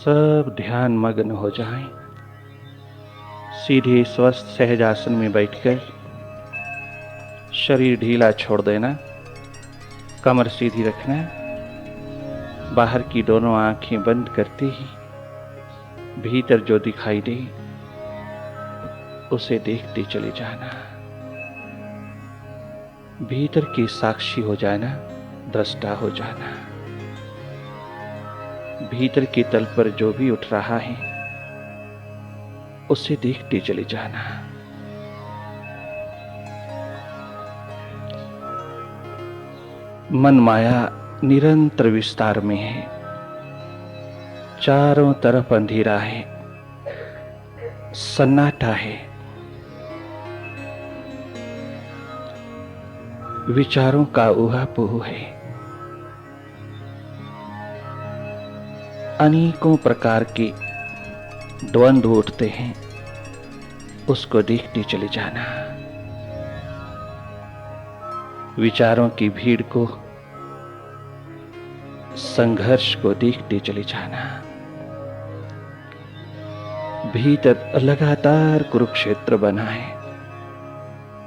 सब ध्यान मग्न हो जाएं। सीधे स्वस्थ सहज आसन में बैठकर शरीर ढीला छोड़ देना, कमर सीधी रखना। बाहर की दोनों आंखें बंद करते ही भीतर जो दिखाई दे उसे देखते चले जाना। भीतर के साक्षी हो जाना, दृष्टा हो जाना। भीतर के तल पर जो भी उठ रहा है उसे देखते चले जाना। मन माया निरंतर विस्तार में है, चारों तरफ अंधेरा है, सन्नाटा है। विचारों का ऊहापोह है, अनेकों प्रकार के द्वंद्व उठते हैं, उसको देखते चले जाना। विचारों की भीड़ को, संघर्ष को देखते चले जाना। भीतर लगातार कुरुक्षेत्र बना है,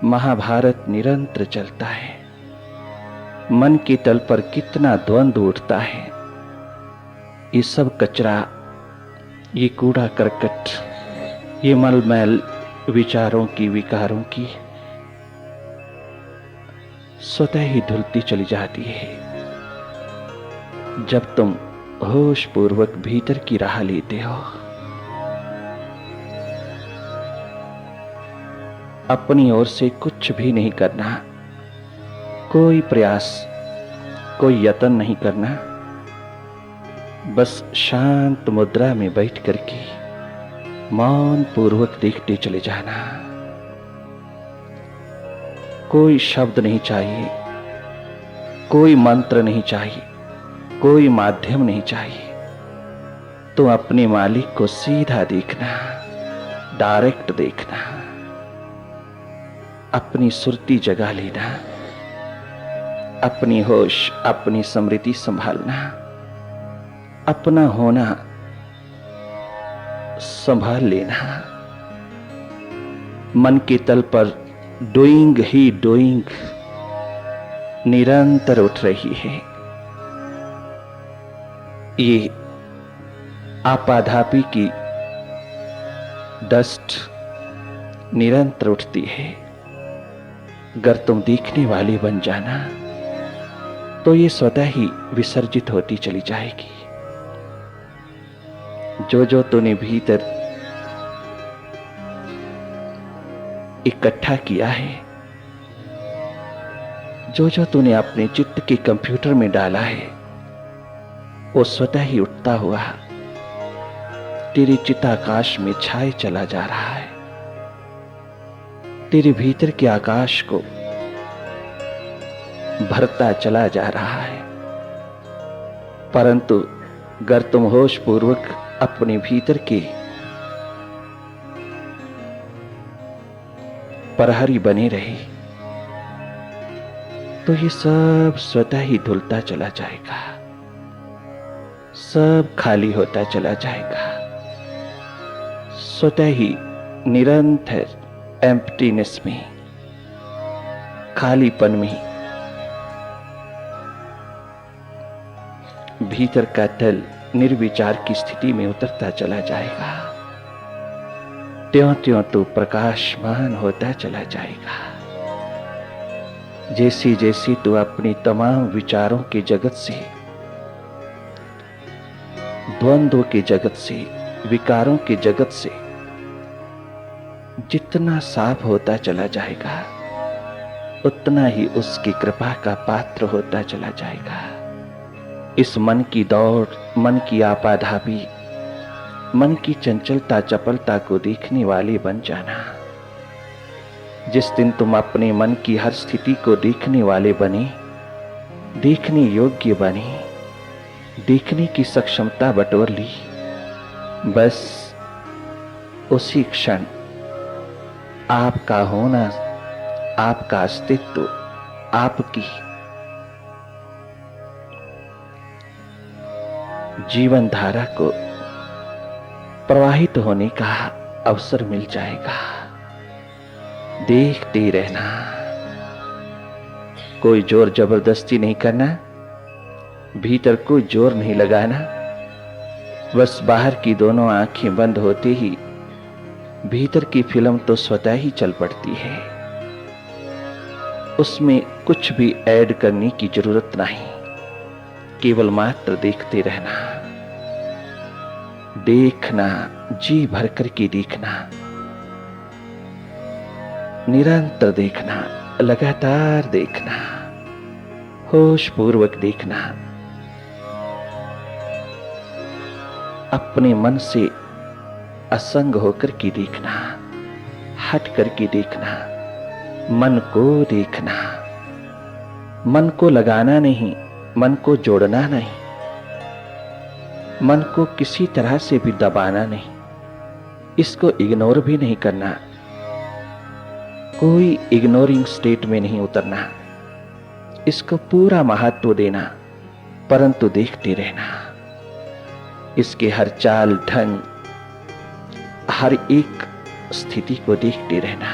महाभारत निरंतर चलता है। मन के तल पर कितना द्वंद्व उठता है। ये सब कचरा, ये कूड़ा करकट, ये मलमैल विचारों की, विकारों की स्वतः ही धुलती चली जाती है जब तुम होश पूर्वक भीतर की राह लेते हो। अपनी ओर से कुछ भी नहीं करना, कोई प्रयास, कोई यत्न नहीं करना। बस शांत मुद्रा में बैठ करके मौन पूर्वक देखते चले जाना। कोई शब्द नहीं चाहिए, कोई मंत्र नहीं चाहिए, कोई माध्यम नहीं चाहिए। तो अपने मालिक को सीधा देखना, डायरेक्ट देखना। अपनी सुरती जगा लेना, अपनी होश, अपनी स्मृति संभालना, अपना होना संभाल लेना। मन के तल पर डूइंग ही डूइंग निरंतर उठ रही है। ये आपाधापी की डस्ट निरंतर उठती है। अगर तुम देखने वाली बन जाना तो ये स्वतः ही विसर्जित होती चली जाएगी। जो जो तूने भीतर इकट्ठा किया है, जो जो तूने अपने चित्त के कंप्यूटर में डाला है, वो स्वतः ही उठता हुआ तेरे चित्ताकाश में छाए चला जा रहा है। तेरे भीतर के आकाश को भरता चला जा रहा है। परंतु अगर तुम होश पूर्वक अपने भीतर के प्रहरी बने रहे तो ये सब स्वतः ही धुलता चला जाएगा, सब खाली होता चला जाएगा। स्वतः ही निरंतर एम्प्टीनेस में, खालीपन में भीतर का तल निर्विचार की स्थिति में उतरता चला जाएगा। त्यों त्यों तो प्रकाशमान होता चला जाएगा। जैसी जैसी तू अपनी तमाम विचारों के जगत से, द्वंद्व के जगत से, विकारों के जगत से जितना साफ होता चला जाएगा, उतना ही उसकी कृपा का पात्र होता चला जाएगा। इस मन की दौड़, मन की आपाधापी, मन की चंचलता चपलता को देखने वाले बन जाना। जिस दिन तुम अपने मन की हर स्थिति को देखने वाले बने, देखने योग्य बने, देखने की सक्षमता बटोर ली, बस उसी क्षण आपका होना, आपका अस्तित्व, आपकी जीवन धारा को प्रवाहित होने का अवसर मिल जाएगा। देखते रहना, कोई जोर जबरदस्ती नहीं करना, भीतर कोई जोर नहीं लगाना। बस बाहर की दोनों आंखें बंद होते ही भीतर की फिल्म तो स्वतः ही चल पड़ती है। उसमें कुछ भी ऐड करने की जरूरत नहीं, केवल मात्र देखते रहना। देखना, जी भर करके देखना, निरंतर देखना, लगातार देखना, होश पूर्वक देखना। अपने मन से असंग होकर के देखना, हट करके देखना, मन को देखना। मन को लगाना नहीं, मन को जोड़ना नहीं, मन को किसी तरह से भी दबाना नहीं, इसको इग्नोर भी नहीं करना, कोई इग्नोरिंग स्टेट में नहीं उतरना, इसको पूरा महत्व देना, परंतु देखते रहना। इसके हर चाल ढंग, हर एक स्थिति को देखते रहना।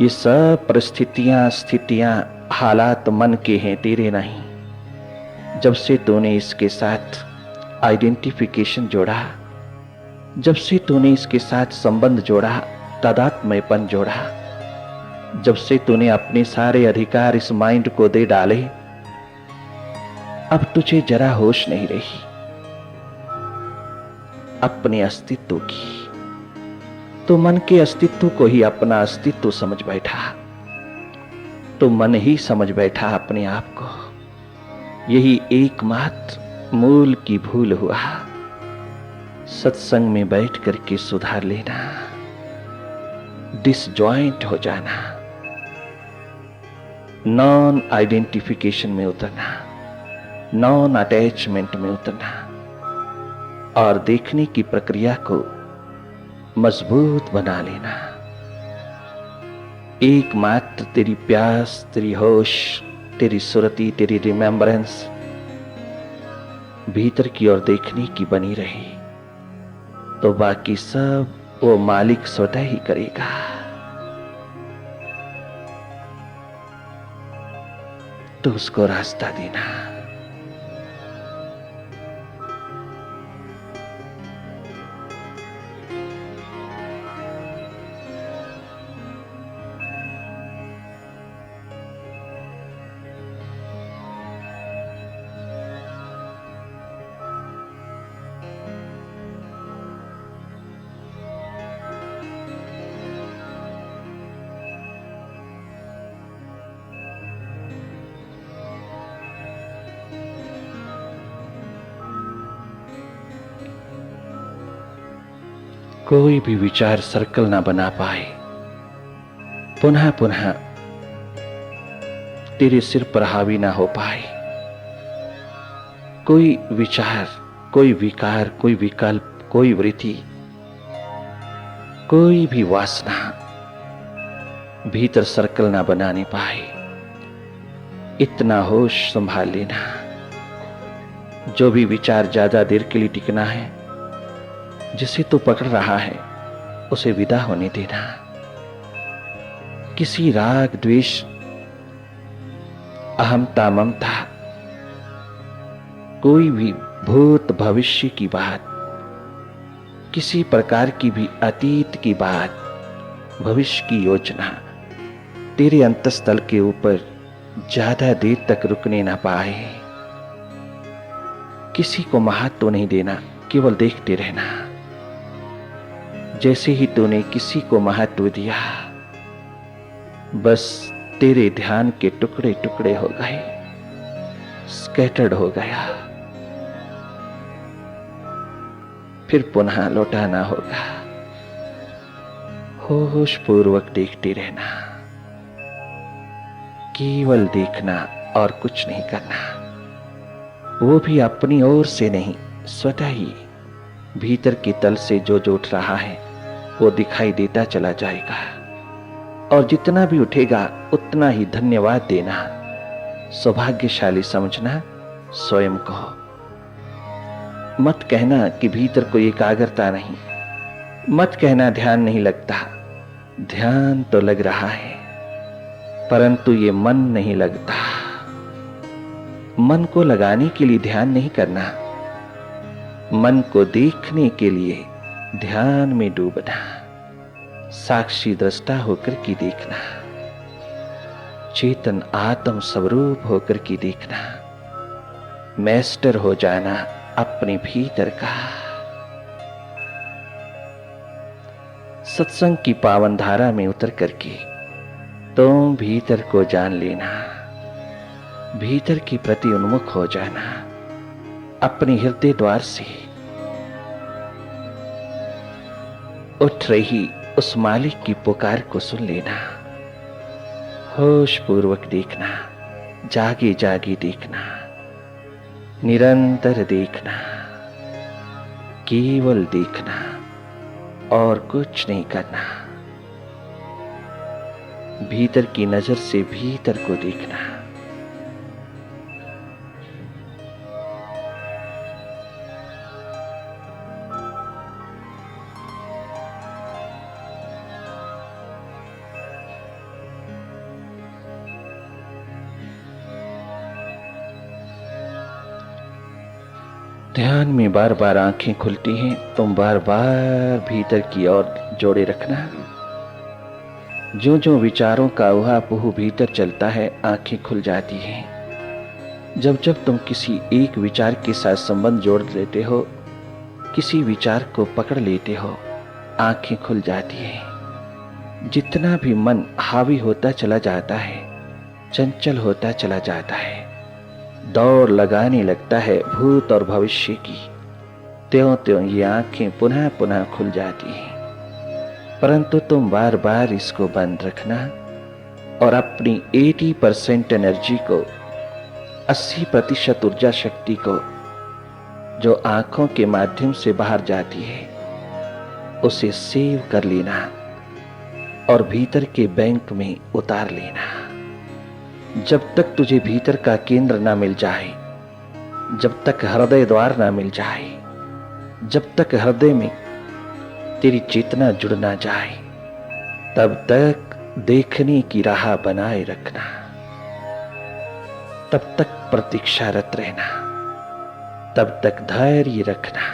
ये सब परिस्थितियां, स्थितियां, हालात मन के हैं, तेरे नहीं। जब से तूने इसके साथ आइडेंटिफिकेशन जोड़ा, जब से तूने इसके साथ संबंध जोड़ा, तादात्म्यपन जोड़ा, जब से तूने अपने सारे अधिकार इस माइंड को दे डाले, अब तुझे जरा होश नहीं रही अपने अस्तित्व की। तो मन के अस्तित्व को ही अपना अस्तित्व समझ बैठा, तो मन ही समझ बैठा अपने आप को। यही एकमात्र मूल की भूल हुआ। सत्संग में बैठ करके सुधार लेना, डिसजॉइंट हो जाना, नॉन आइडेंटिफिकेशन में उतरना, नॉन अटैचमेंट में उतरना और देखने की प्रक्रिया को मजबूत बना लेना। एकमात्र तेरी प्यास, तेरी होश, तेरी सुरती, तेरी रिमेम्बरेंस भीतर की ओर देखने की बनी रही, तो बाकी सब वो मालिक स्वतः ही करेगा। तो उसको रास्ता देना। कोई भी विचार सर्कल ना बना पाए, पुनः पुनः तेरे सिर पर हावी ना हो पाए। कोई विचार, कोई विकार, कोई विकल्प, कोई वृत्ति, कोई भी वासना भीतर सर्कल ना बनाने पाए, इतना होश संभाल लेना। जो भी विचार ज्यादा देर के लिए टिकना है, जिसे तू पकड़ रहा है, उसे विदा होने देना। किसी राग, द्वेष, अहमता, ममता, कोई भी भूत भविष्य की बात, किसी प्रकार की भी अतीत की बात, भविष्य की योजना तेरे अंतःस्थल के ऊपर ज्यादा देर तक रुकने ना पाए। किसी को महत्व नहीं देना, केवल देखते रहना। जैसे ही तूने किसी को महत्व दिया, बस तेरे ध्यान के टुकड़े टुकड़े हो गए, स्कैटर्ड हो गया। फिर पुनः लौटाना होगा। होश पूर्वक देखते रहना, केवल देखना और कुछ नहीं करना। वो भी अपनी ओर से नहीं, स्वतः ही भीतर के तल से जो उठ रहा है वो दिखाई देता चला जाएगा। और जितना भी उठेगा उतना ही धन्यवाद देना, सौभाग्यशाली समझना स्वयं को। मत कहना कि भीतर कोई एकाग्रता नहीं, मत कहना ध्यान नहीं लगता। ध्यान तो लग रहा है, परंतु ये मन नहीं लगता। मन को लगाने के लिए ध्यान नहीं करना, मन को देखने के लिए ध्यान में डूबना, साक्षी दृष्टा होकर के देखना, चेतन आत्म स्वरूप होकर के देखना, मैस्टर हो जाना अपने भीतर का। सत्संग की पावन धारा में उतर करके तुम भीतर को जान लेना, भीतर के प्रति उन्मुख हो जाना, अपने हृदय द्वार से उठ रही उस मालिक की पुकार को सुन लेना, होश पूर्वक देखना, जागे जागे देखना, निरंतर देखना, केवल देखना और कुछ नहीं करना। भीतर की नजर से भीतर को देखना। ध्यान में बार बार आंखें खुलती हैं, तुम बार बार भीतर की ओर जोड़े रखना। जो जो विचारों का उहापोह भीतर चलता है, आंखें खुल जाती हैं। जब जब तुम किसी एक विचार के साथ संबंध जोड़ लेते हो, किसी विचार को पकड़ लेते हो, आंखें खुल जाती हैं। जितना भी मन हावी होता चला जाता है, चंचल होता चला जाता है, दौड़ लगाने लगता है भूत और भविष्य की, त्यों त्यों ये आंखें पुनः पुनः खुल जाती हैं। परंतु तुम बार बार इसको बंद रखना और अपनी 80% एनर्जी को, 80% ऊर्जा शक्ति को जो आंखों के माध्यम से बाहर जाती है, उसे सेव कर लेना और भीतर के बैंक में उतार लेना। जब तक तुझे भीतर का केंद्र ना मिल जाए, जब तक हृदय द्वार ना मिल जाए, जब तक हृदय में तेरी चेतना जुड़ ना जाए, तब तक देखने की राह बनाए रखना, तब तक प्रतीक्षारत रहना, तब तक धैर्य रखना।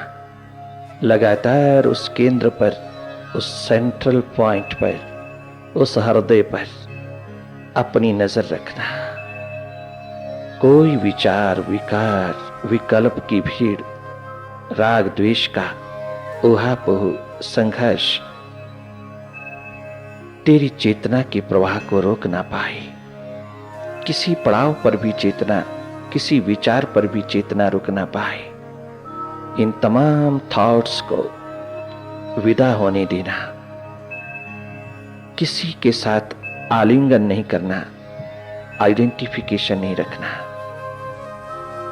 लगातार उस केंद्र पर, उस सेंट्रल पॉइंट पर, उस हृदय पर अपनी नजर रखना। कोई विचार, विकार, विकल्प की भीड़, राग द्वेष का उहापोह, संघर्ष तेरी चेतना के प्रवाह को रोक ना पाए। किसी पड़ाव पर भी चेतना, किसी विचार पर भी चेतना रुक ना पाए। इन तमाम थॉट्स को विदा होने देना। किसी के साथ आलिंगन नहीं करना, आइडेंटिफिकेशन नहीं रखना।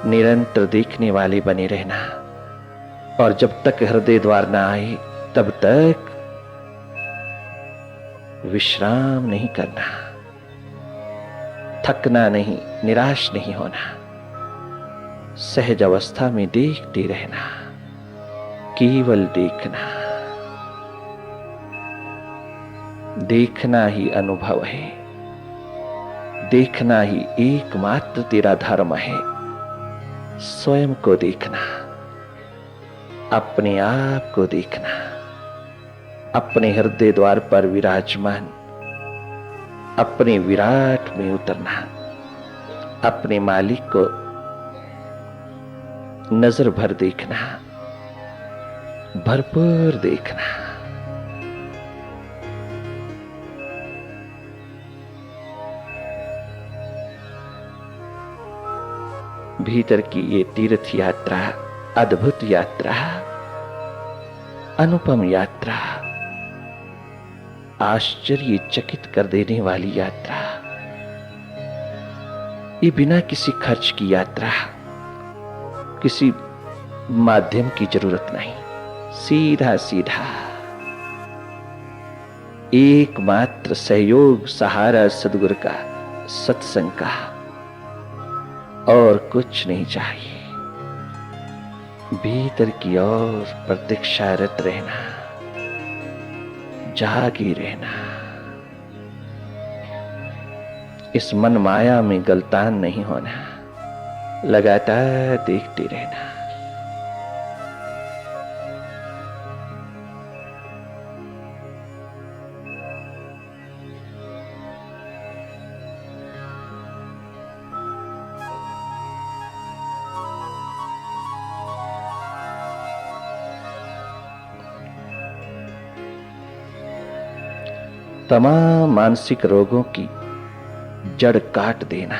निरंतर देखने वाले बने रहना और जब तक हृदय द्वार ना आए, तब तक विश्राम नहीं करना, थकना नहीं, निराश नहीं होना। सहज अवस्था में देखते रहना, केवल देखना। देखना ही अनुभव है, देखना ही एकमात्र तेरा धर्म है। स्वयं को देखना, अपने आप को देखना, अपने हृदय द्वार पर विराजमान अपने विराट में उतरना, अपने मालिक को नजर भर देखना, भरपूर देखना। भीतर की ये तीर्थ यात्रा, अद्भुत यात्रा, अनुपम यात्रा, आश्चर्यचकित कर देने वाली यात्रा, ये बिना किसी खर्च की यात्रा, किसी माध्यम की जरूरत नहीं, सीधा सीधा एकमात्र सहयोग, सहारा सद्गुरु का, सत्संग का, और कुछ नहीं चाहिए। भीतर की ओर प्रतीक्षारत रहना, जागी रहना। इस मन माया में गलतान नहीं होना, लगातार देखते रहना। तमाम मानसिक रोगों की जड़ काट देना,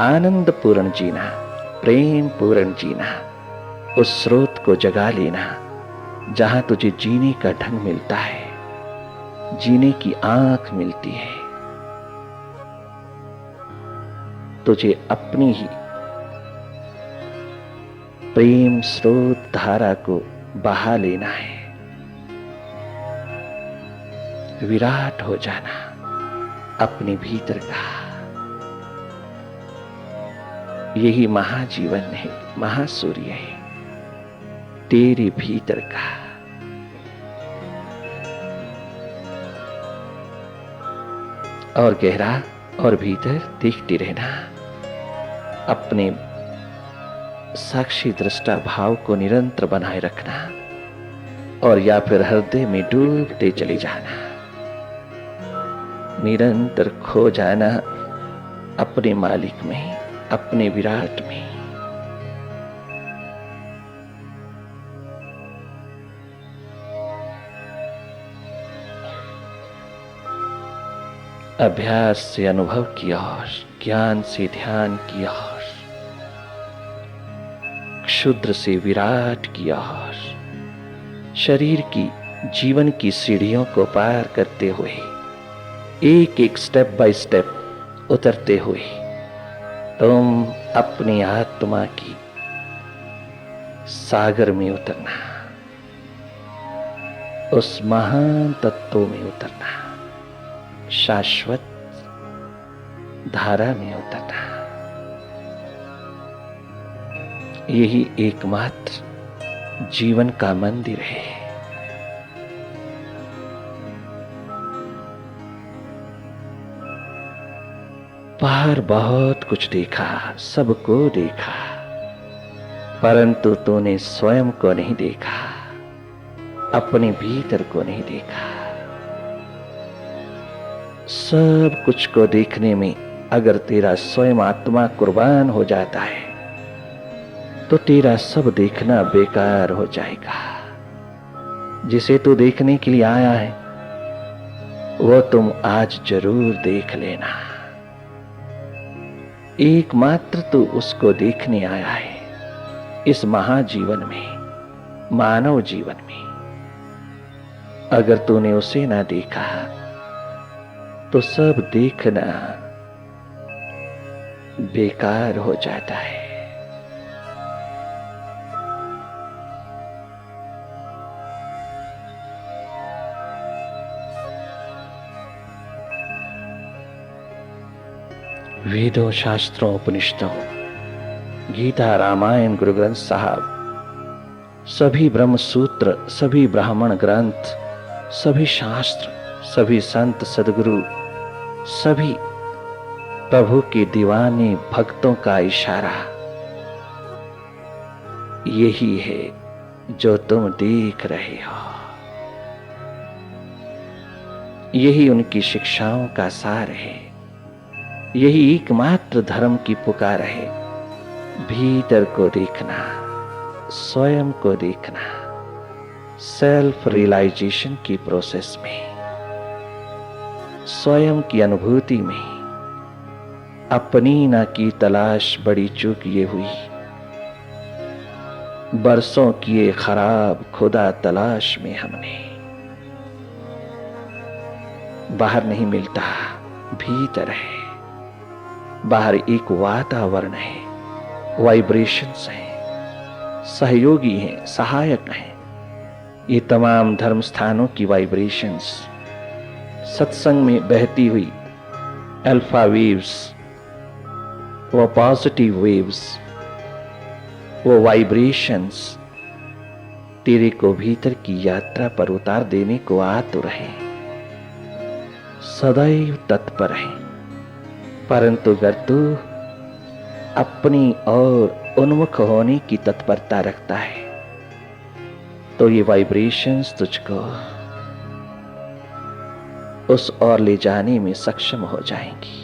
आनंद पूर्ण जीना, प्रेम पूर्ण जीना, उस स्रोत को जगा लेना जहां तुझे जीने का ढंग मिलता है, जीने की आंख मिलती है। तुझे अपनी ही प्रेम स्रोत धारा को बहा लेना है, विराट हो जाना अपने भीतर का। यही महाजीवन है, महासूर्य है तेरे भीतर का। और गहरा और भीतर देखते रहना, अपने साक्षी दृष्टा भाव को निरंतर बनाए रखना, और या फिर हृदय में डूबते चले जाना, निरंतर खो जाना अपने मालिक में, अपने विराट में। अभ्यास से अनुभव की ओर, ज्ञान से ध्यान की ओर, क्षुद्र से विराट की ओर, शरीर की जीवन की सीढ़ियों को पार करते हुए, एक एक स्टेप बाय स्टेप उतरते हुए तुम अपनी आत्मा की सागर में उतरना, उस महान तत्व में उतरना, शाश्वत धारा में उतरना। यही एकमात्र जीवन का मंदिर है। बाहर बहुत कुछ देखा, सबको देखा, परंतु तूने स्वयं को नहीं देखा, अपने भीतर को नहीं देखा। सब कुछ को देखने में अगर तेरा स्वयं आत्मा कुर्बान हो जाता है तो तेरा सब देखना बेकार हो जाएगा। जिसे तू देखने के लिए आया है वो तुम आज जरूर देख लेना। एकमात्र तू उसको देखने आया है इस महाजीवन में, मानव जीवन में। अगर तूने उसे ना देखा तो सब देखना बेकार हो जाता है। वेदों, शास्त्रों, उपनिषदों, गीता, रामायण, गुरु ग्रंथ साहब, सभी ब्रह्म सूत्र, सभी ब्राह्मण ग्रंथ, सभी शास्त्र, सभी संत सद्गुरु, सभी प्रभु के दीवाने भक्तों का इशारा यही है जो तुम देख रहे हो। यही उनकी शिक्षाओं का सार है। यही एकमात्र धर्म की पुकार है। भीतर को देखना, स्वयं को देखना, सेल्फ रियलाइजेशन की प्रोसेस में, स्वयं की अनुभूति में। अपनी ना की तलाश बड़ी चूक ये हुई, बरसों किए खराब खुदा तलाश में हमने। बाहर नहीं मिलता, भीतर है। बाहर एक वातावरण है, वाइब्रेशंस हैं, सहयोगी हैं, सहायक हैं। ये तमाम धर्म स्थानों की वाइब्रेशंस सत्संग में बहती हुई अल्फा वेव्स, वो पॉजिटिव वेव्स, वो वाइब्रेशंस तेरे को भीतर की यात्रा पर उतार देने को आतुर है, सदैव तत्पर है। परंतु अगर तू अपनी ओर उन्मुख होने की तत्परता रखता है तो ये वाइब्रेशंस तुझको उस ओर ले जाने में सक्षम हो जाएंगी।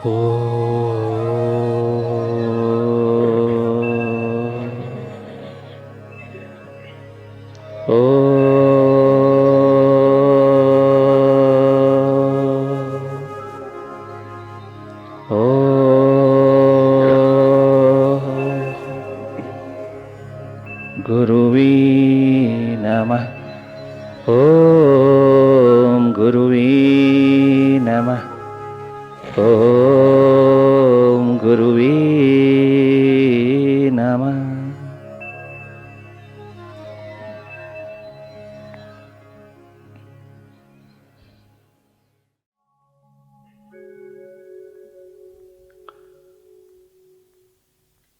ओ ओ ओ गुरुवे नमः। ओम गुरुवे नमः। ओम गुरुवे नमः।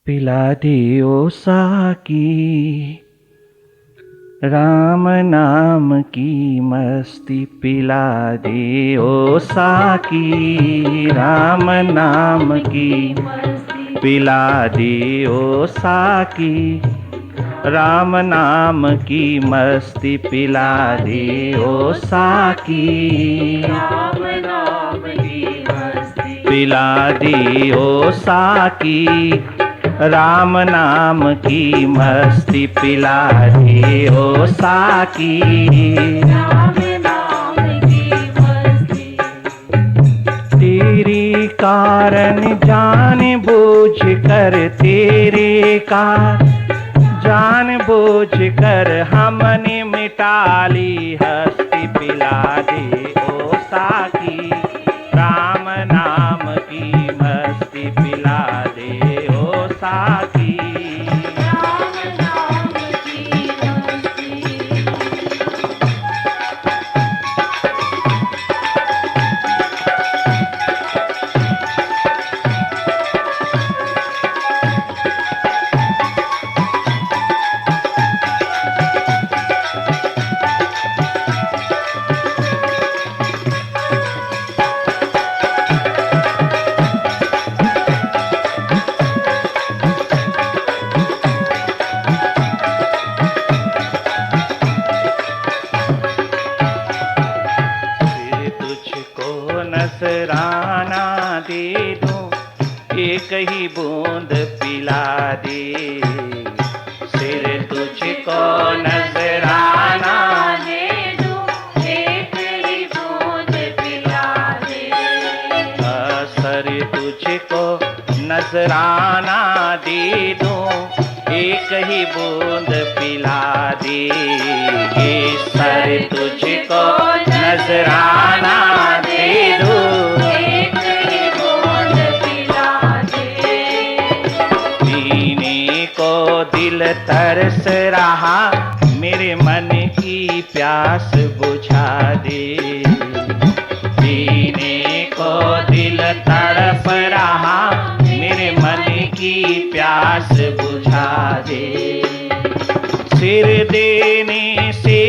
पिला दे ओ साकी राम नाम की मस्ती, पिला दे ओ साकी राम नाम की मस्ती, पिला दे ओ साकी राम नाम की मस्ती, पिला दे ओ साकी राम नाम की मस्ती, पिला दे ओ साकी राम नाम की मस्ती, पिला दे ओ साकी राम नाम की मस्ती। तेरे कारण जान बूझ कर, तेरे का जान बूझ कर हमने मिटा ली हस्ती, पिला दे ओ साकी राम नाम की मस्ती, पिला दे ओ साकी राम नाम की मस्ती। नजराना दे दूं, एक ही बूंद पिला दे, सिर तुझको नजराना दे दूं, एक ही बूंद पिला दे, सर तुझको नजराना दे दूं, एक ही बूंद पिला दे, सर तुझको नजराना दे दूं, एक ही बूंद पिला दे। पीने को दिल तरस रहा, मेरे मन की प्यास बुझा दे, पीने को दिल तड़प रहा, मेरे मन की प्यास बुझा दे। सिर देने से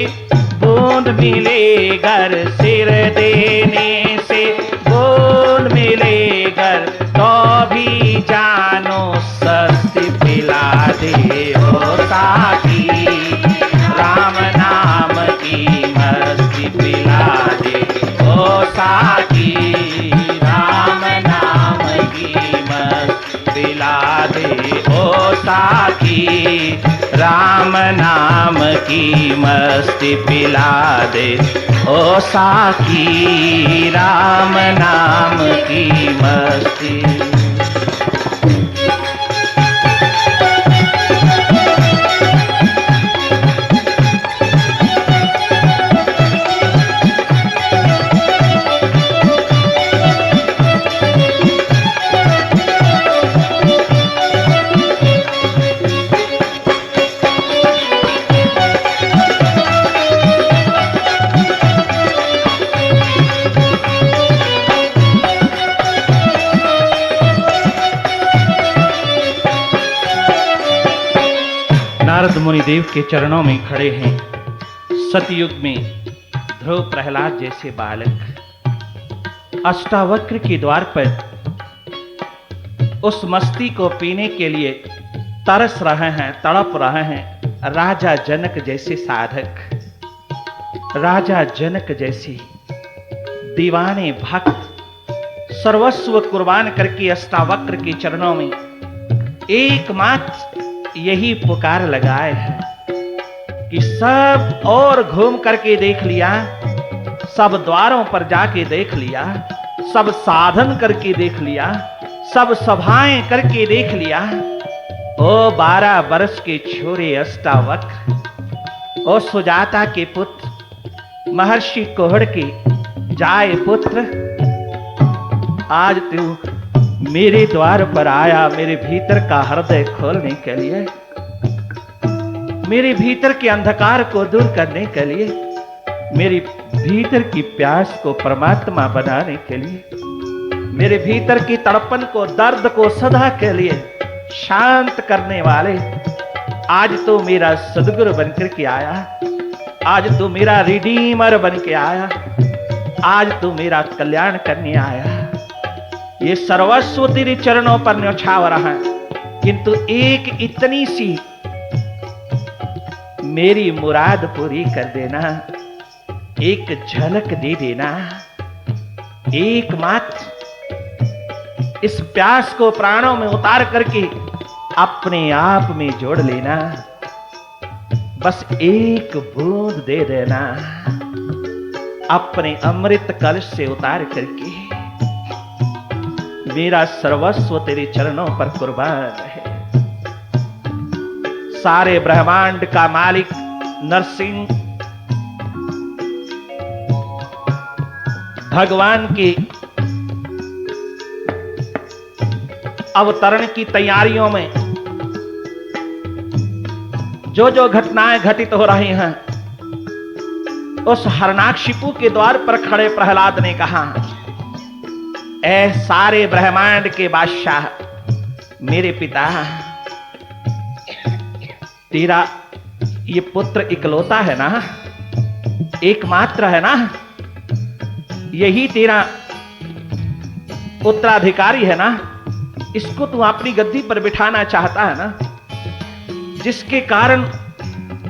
बूंद मिले घर, सिर देने से बूंद मिले घर, तो भी जानो सस्ती, पिला दे ओ साकी राम नाम की मस्ती, पिला दे ओ साकी राम नाम की मस्ती, पिला दे ओ साकी राम नाम की मस्ती, पिला दे ओ साकी राम नाम की मस्ती। मुनिदेव के चरणों में खड़े हैं सतयुग में ध्रुव प्रहलाद जैसे बालक अष्टावक्र के द्वार पर उस मस्ती को पीने के लिए तरस रहे हैं, तड़प रहे हैं। राजा जनक जैसे साधक, राजा जनक जैसे दीवाने भक्त सर्वस्व कुर्बान करके अष्टावक्र के चरणों में एकमात्र यही पुकार लगाए हैं कि सब और घूम करके देख लिया, सब द्वारों पर जाके देख लिया, सब साधन करके देख लिया, सब सभाएं करके देख लिया। ओ 12 वर्ष के छोरे अष्टावक्र, ओ सुजाता के पुत्र, महर्षि कोहड़ के जाए पुत्र, आज तू मेरे द्वार पर आया मेरे भीतर का हृदय खोलने के लिए, मेरे भीतर के अंधकार को दूर करने के लिए, मेरी भीतर की प्यास को परमात्मा बनाने के लिए, मेरे भीतर की तड़पन को, दर्द को सदा के लिए शांत करने वाले, आज तो मेरा सद्गुरु बनकर के आया, आज तो मेरा रिडीमर बन के आया, आज तो मेरा कल्याण करने आया। ये सर्वस्व तेरे चरणों पर न्यौछावर रहा है, किंतु एक इतनी सी मेरी मुराद पूरी कर देना, एक झलक दे देना, एकमात्र इस प्यास को प्राणों में उतार करके अपने आप में जोड़ लेना, बस एक बूंद दे देना अपने अमृत कलश से उतार करके। मेरा सर्वस्व तेरे चरणों पर कुर्बान है। सारे ब्रह्मांड का मालिक नरसिंह भगवान के अवतरण की तैयारियों में जो जो घटनाएं घटित हो रही हैं, उस हरणाक्षिपु के द्वार पर खड़े प्रहलाद ने कहा, ऐ सारे ब्रह्मांड के बादशाह, मेरे पिता, तेरा ये पुत्र इकलौता है ना, एकमात्र है ना, यही तेरा उत्तराधिकारी है ना, इसको तू अपनी गद्दी पर बिठाना चाहता है ना, जिसके कारण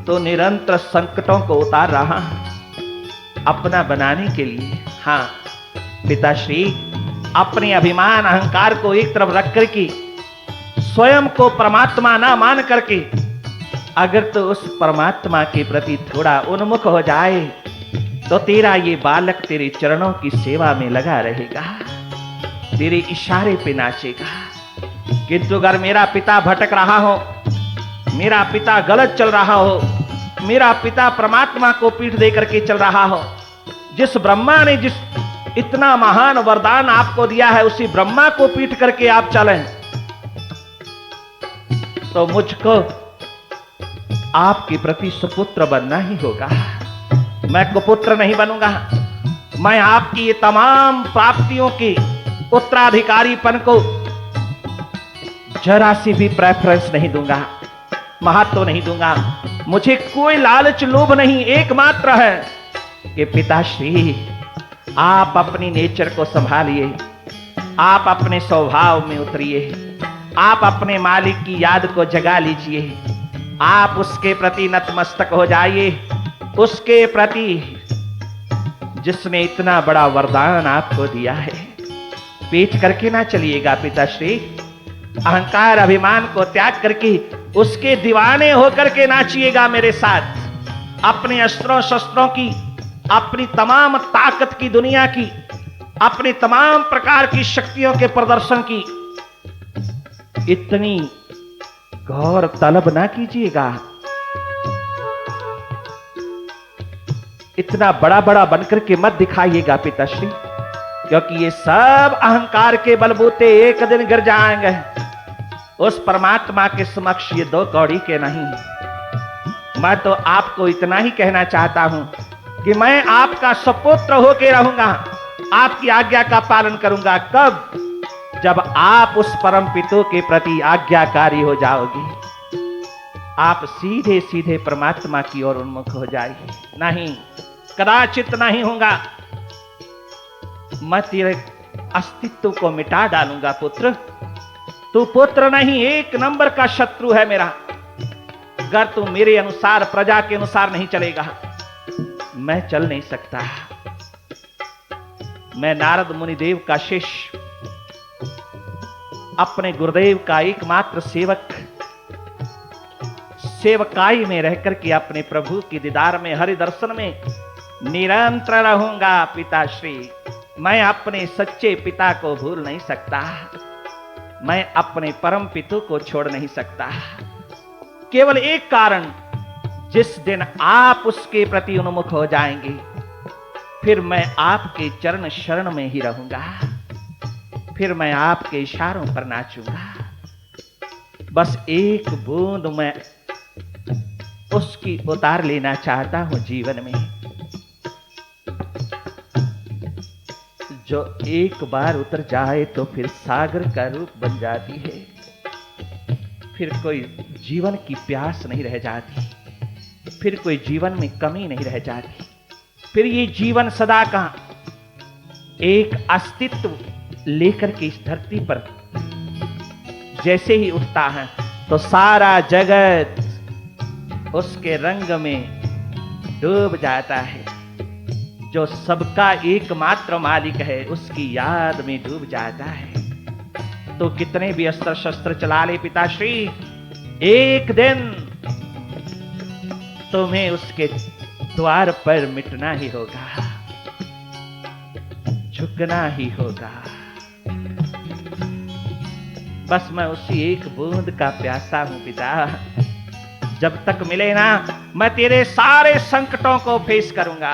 तो निरंतर संकटों को उतार रहा अपना बनाने के लिए। हाँ पिताश्री, अपने अभिमान अहंकार को एक तरफ रख करके स्वयं को परमात्मा ना मान करके अगर तो उस परमात्मा के प्रति थोड़ा उन्मुख हो जाए तो तेरा ये बालक तेरे चरणों की सेवा में लगा रहेगा, तेरे इशारे पे नाचेगा। किंतु अगर मेरा पिता भटक रहा हो, मेरा पिता गलत चल रहा हो, मेरा पिता परमात्मा को पीठ दे करके चल रहा हो, जिस ब्रह्मा ने जिस इतना महान वरदान आपको दिया है उसी ब्रह्मा को पीठ करके आप चलें, तो मुझको आपके प्रति सुपुत्र बनना ही होगा। मैं कुपुत्र नहीं बनूंगा। मैं आपकी ये तमाम प्राप्तियों के उत्तराधिकारीपन को जरा सी भी प्रेफरेंस नहीं दूंगा, महत्व नहीं दूंगा। मुझे कोई लालच लोभ नहीं, एकमात्र है कि पिताश्री आप अपनी नेचर को संभालिए, आप अपने स्वभाव में उतरिए, आप अपने मालिक की याद को जगा लीजिए, आप उसके प्रति नतमस्तक हो जाइए, उसके प्रति जिसने इतना बड़ा वरदान आपको दिया है। पीठ करके ना चलिएगा पिताश्री, अहंकार अभिमान को त्याग करके उसके दीवाने होकर के नाचिएगा मेरे साथ। अपने अस्त्रों शस्त्रों की, अपनी तमाम ताकत की दुनिया की, अपनी तमाम प्रकार की शक्तियों के प्रदर्शन की इतनी गौर तलब ना कीजिएगा। इतना बड़ा बड़ा बनकर के मत दिखाइएगा पिताश्री, क्योंकि ये सब अहंकार के बलबूते एक दिन गिर जाएंगे उस परमात्मा के समक्ष। ये दो कौड़ी के नहीं। मैं तो आपको इतना ही कहना चाहता हूं कि मैं आपका सपुत्र होके रहूंगा, आपकी आज्ञा का पालन करूंगा। कब? जब आप उस परम पिता के प्रति आज्ञाकारी हो जाओगे। आप सीधे सीधे परमात्मा की ओर उन्मुख हो जाइए। नहीं, कदाचित नहीं होगा। मैं तेरे अस्तित्व को मिटा डालूंगा पुत्र। तू पुत्र नहीं, एक नंबर का शत्रु है मेरा। अगर तू मेरे अनुसार, प्रजा के अनुसार नहीं चलेगा, मैं चल नहीं सकता। मैं नारद मुनिदेव का शिष्य, अपने गुरुदेव का एकमात्र सेवक, सेवकाई में रहकर के अपने प्रभु की दीदार में, हरि दर्शन में निरंतर रहूंगा पिताश्री। मैं अपने सच्चे पिता को भूल नहीं सकता। मैं अपने परम पिता को छोड़ नहीं सकता। केवल एक कारण, जिस दिन आप उसके प्रति उन्मुख हो जाएंगे, फिर मैं आपके चरण शरण में ही रहूंगा। फिर मैं आपके इशारों पर नाचूंगा। बस एक बूंद मैं उसकी उतार लेना चाहता हूं जीवन में, जो एक बार उतर जाए तो फिर सागर का रूप बन जाती है। फिर कोई जीवन की प्यास नहीं रह जाती, फिर कोई जीवन में कमी नहीं रह जाती। फिर ये जीवन सदा का एक अस्तित्व लेकर के इस धरती पर जैसे ही उठता है तो सारा जगत उसके रंग में डूब जाता है। जो सबका एकमात्र मालिक है, उसकी याद में डूब जाता है। तो कितने भी अस्त्र शस्त्र चला ले पिताश्री, एक दिन तुम्हें उसके द्वार पर मिटना ही होगा, झुकना ही होगा। बस मैं उसी एक बूंद का प्यासा हूं पिता। जब तक मिले ना, मैं तेरे सारे संकटों को फेस करूंगा,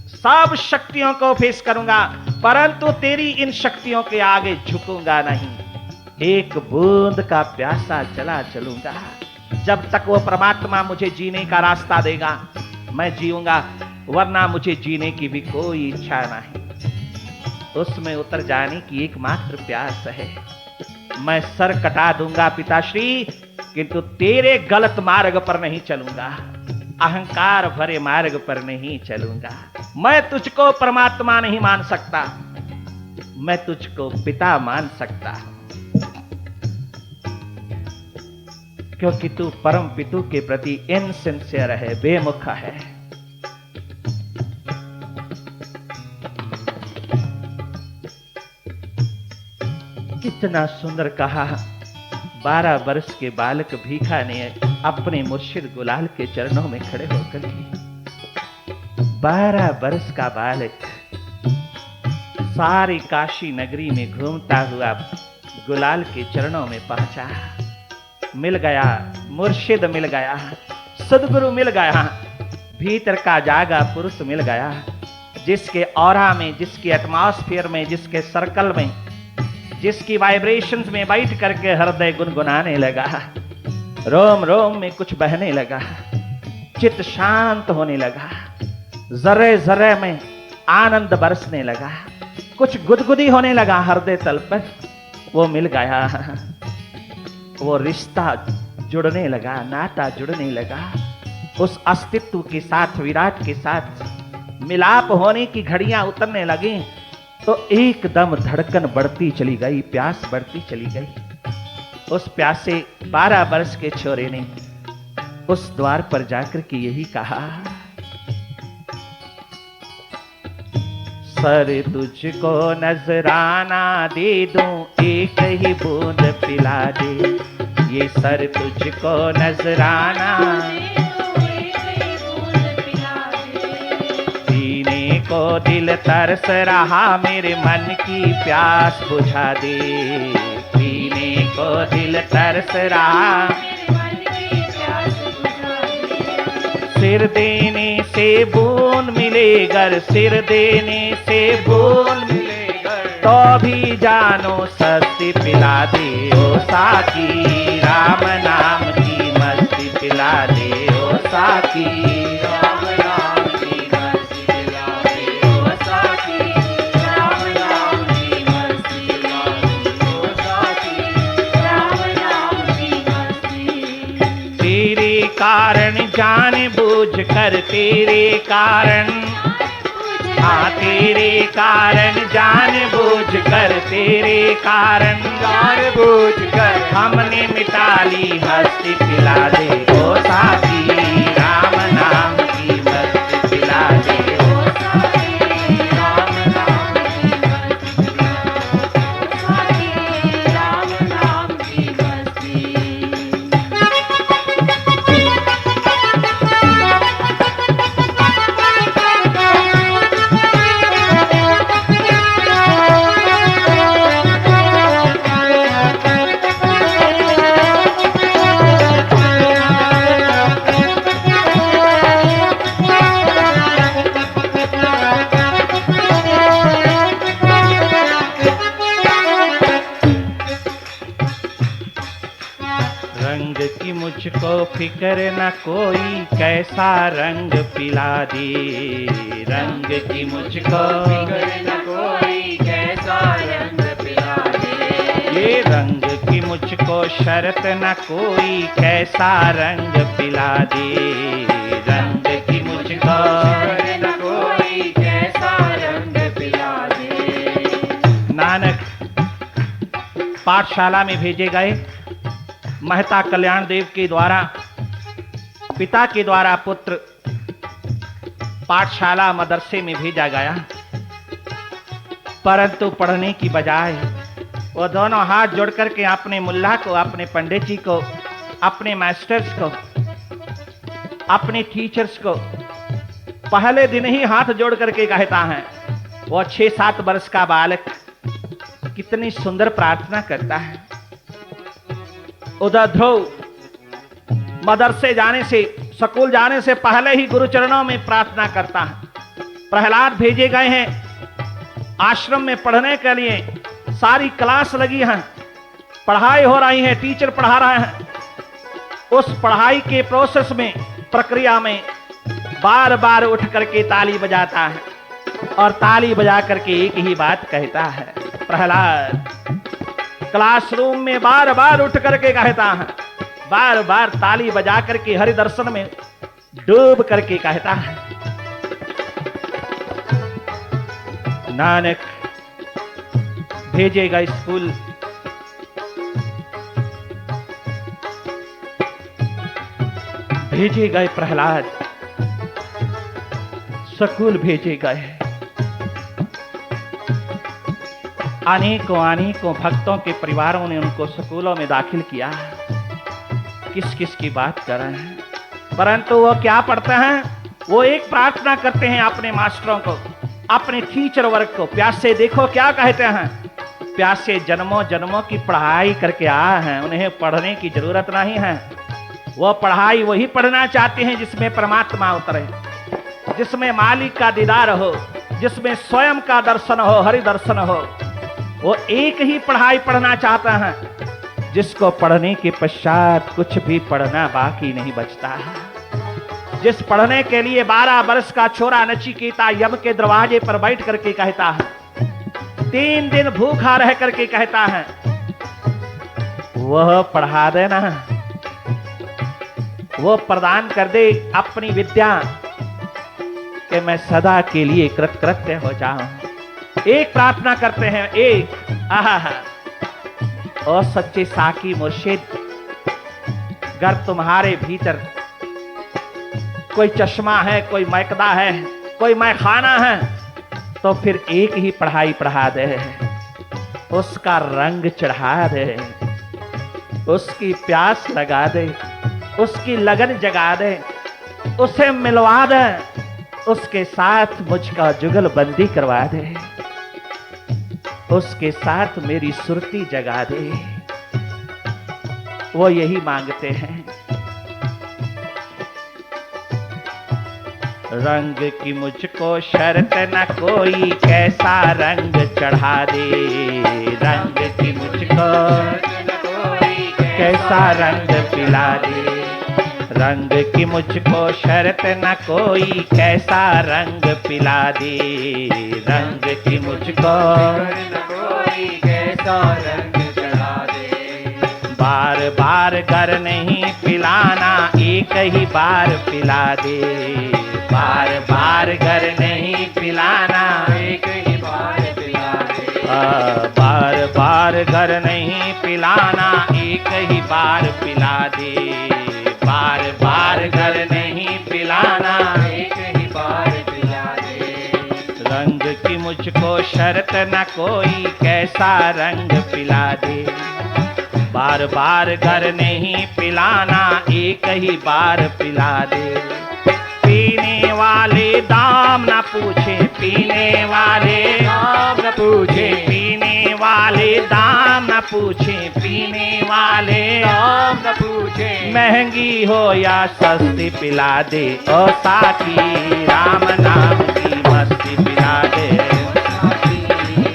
सब शक्तियों को फेस करूंगा, परंतु तेरी इन शक्तियों के आगे झुकूंगा नहीं। एक बूंद का प्यासा चला चलूंगा। जब तक वो परमात्मा मुझे जीने का रास्ता देगा, मैं जीऊंगा, वरना मुझे जीने की भी कोई इच्छा नहीं। उसमें उतर जाने की एकमात्र प्यास है। मैं सर कटा दूंगा पिताश्री, किंतु तेरे गलत मार्ग पर नहीं चलूंगा, अहंकार भरे मार्ग पर नहीं चलूंगा। मैं तुझको परमात्मा नहीं मान सकता, मैं तुझको पिता मान सकता, क्योंकि तू परम पितु के प्रति इनसिंसियर है, बेमुख है। कितना सुंदर कहा। 12 वर्ष के बालक भीखा ने अपने मुर्शिद गुलाल के चरणों में खड़े होकर के, 12 वर्ष का बालक सारी काशी नगरी में घूमता हुआ गुलाल के चरणों में पहुंचा। मिल गया, मुर्शिद मिल गया, सदगुरु मिल गया, भीतर का जागा पुरुष मिल गया, जिसके ऑरा में, जिसके एटमॉस्फेयर में, जिसके सर्कल में, जिसकी वाइब्रेशंस में बैठ करके हृदय गुनगुनाने लगा, रोम रोम में कुछ बहने लगा, चित्त शांत होने लगा, जर्रे जर्रे में आनंद बरसने लगा, कुछ गुदगुदी होने लगा हृदय तल पर। वो मिल गया, वो रिश्ता जुड़ने लगा, नाता जुड़ने लगा, उस अस्तित्व के साथ, विराट के साथ मिलाप होने की घड़ियां उतरने लगी। तो एकदम धड़कन बढ़ती चली गई, प्यास बढ़ती चली गई। उस प्यासे 12 वर्ष के छोरे ने उस द्वार पर जाकर के यही कहा, सर तुझको नजराना दे दूं, एक ही बूंद पिला दे। ये सर तुझको नजराना को दिल तरस रहा, मेरे मन की प्यास बुझा दे। पीने को दिल तरस रहा, सिर देने से बूंद मिलेगर, सिर देने से बूंद मिलेगर, तो भी जानो सस्ती पिला दे ओ साकी, राम नाम की मस्ती पिला दे ओ साकी। जान बूझ कर तेरे कारण, हाँ तेरे कारण, जान बूझ कर तेरे कारण, जान बूझ कर हमने मिटा ली हस्ती, पिला दे ओ साथी राम नाम की मस्ती, पिला दे ओ साथी राम नाम की मस्ती, राम नाम की मस्ती। रंग की मुझको फिक्र न कोई, कैसा रंग पिला दे, रंग की मुझको फिक्र न कोई, कैसा रंग पिला दे। ये रंग की मुझको शर्त न कोई, कैसा रंग पिला दे, रंग की मुझको फिक्र न कोई, कैसा रंग पिला दे। नानक पाठशाला में भेजे गए। महता कल्याण देव के द्वारा, पिता के द्वारा पुत्र पाठशाला मदरसे में भेजा गया, परंतु पढ़ने की बजाय वो दोनों हाथ जोड़ करके अपने मुल्ला को, अपने पंडित जी को, अपने मास्टर्स को, अपने टीचर्स को पहले दिन ही हाथ जोड़ करके कहता है। वो 6-7 वर्ष का बालक कितनी सुंदर प्रार्थना करता है। उधर ध्रुव मदरसे जाने से, स्कूल जाने से पहले ही गुरु चरणों में प्रार्थना करता है। प्रहलाद भेजे गए हैं आश्रम में पढ़ने के लिए, सारी क्लास लगी है, पढ़ाई हो रही है, टीचर पढ़ा रहे हैं। उस पढ़ाई के प्रोसेस में, प्रक्रिया में बार बार उठ करके ताली बजाता है और ताली बजा करके एक ही बात कहता है। प्रहलाद क्लासरूम में बार बार उठ करके कहता है, बार बार ताली बजा करके हरि दर्शन में डूब करके कहता है। नानक भेजेगा स्कूल, भेजे गए प्रहलाद, स्कूल भेजे गए। अनेकों भक्तों के परिवारों ने उनको स्कूलों में दाखिल किया। किस किस की बात कर रहे हैं, परंतु वो क्या पढ़ते हैं? वो एक प्रार्थना करते हैं अपने मास्टरों को, अपने टीचर वर्ग को। प्यासे देखो क्या कहते हैं, प्यासे जन्मों जन्मों की पढ़ाई करके आए हैं, उन्हें पढ़ने की जरूरत नहीं है। वो पढ़ाई वही पढ़ना चाहते हैं जिसमें परमात्मा उतरे, जिसमें मालिक का दीदार हो, जिसमें स्वयं का दर्शन हो, हरि दर्शन हो। वो एक ही पढ़ाई पढ़ना चाहता है जिसको पढ़ने के पश्चात कुछ भी पढ़ना बाकी नहीं बचता है। जिस पढ़ने के लिए 12 वर्ष का छोरा नचिकेता यम के दरवाजे पर बैठ करके कहता है, 3 दिन भूखा रह करके कहता है, वह पढ़ा देना, वो प्रदान कर दे अपनी विद्या कि मैं सदा के लिए कृतकृत्य हो जाऊं। एक प्रार्थना करते हैं, एक आहा और सच्चे साकी मुर्शिद, अगर तुम्हारे भीतर कोई चश्मा है, कोई मैकदा है, कोई मैखाना है, तो फिर एक ही पढ़ाई पढ़ा दे, उसका रंग चढ़ा दे, उसकी प्यास लगा दे, उसकी लगन जगा दे, उसे मिलवा दे, उसके साथ मुझका जुगलबंदी करवा दे, उसके साथ मेरी सुरती जगा दे। वो यही मांगते हैं। रंग की मुझको शर्त न कोई, कैसा रंग चढ़ा दे, रंग की मुझको कैसा रंग पिला दे, रंग की मुझको शर्त न कोई, कैसा रंग पिला दे, रंग की मुझको कोई कैसा रंग चढ़ा दे। बार बार घर नहीं पिलाना, एक ही बार पिला दे। बार बार घर नहीं पिलाना, एक ही बार पिला दे। बार बार घर नहीं पिलाना, एक ही बार पिला दे। बार बार घर नहीं पिलाना, एक ही बार पिला दे। रंग की मुझको शर्त न कोई, कैसा रंग पिला दे। बार बार घर नहीं पिलाना, एक ही बार पिला दे। पीने वाले दाम न पूछे, पीने वाले दाम न पूछे, पीने वाले दाम न पूछे, पीने वाले दाम न पूछे। महंगी हो या सस्ती पिला दे, ओ साकी राम नाम की मस्ती पिला दे।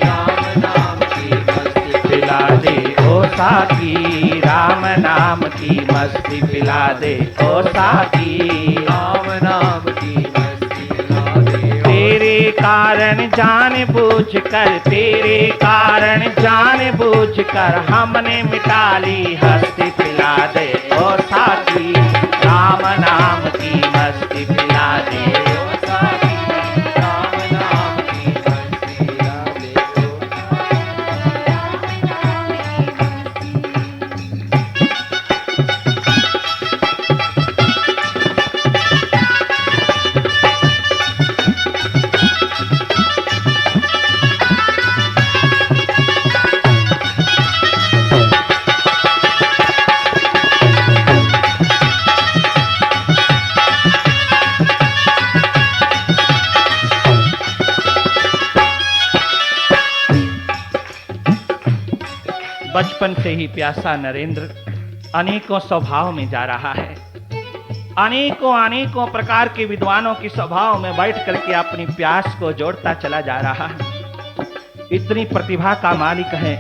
राम नाम की मस्ती पिला दे ओ साकी राम नाम की मस्ती पिला दे, ओ साकी राम नाम की मस्ती पिला दे। तेरे कारण जान बूझ कर, तेरे कारण जान बूझ कर हमने मिटा ली हस्ती पिला दे, ओ साकी राम नाम की मस्ती पिला दे। ओ साकी राम नाम की मस्ती पिला दे। बचपन से ही प्यासा नरेंद्र अनेकों स्वभाव में जा रहा है। अनेकों अनेकों प्रकार के विद्वानों की सभाओं में बैठ करके अपनी प्यास को जोड़ता चला जा रहा है। इतनी प्रतिभा का मालिक है,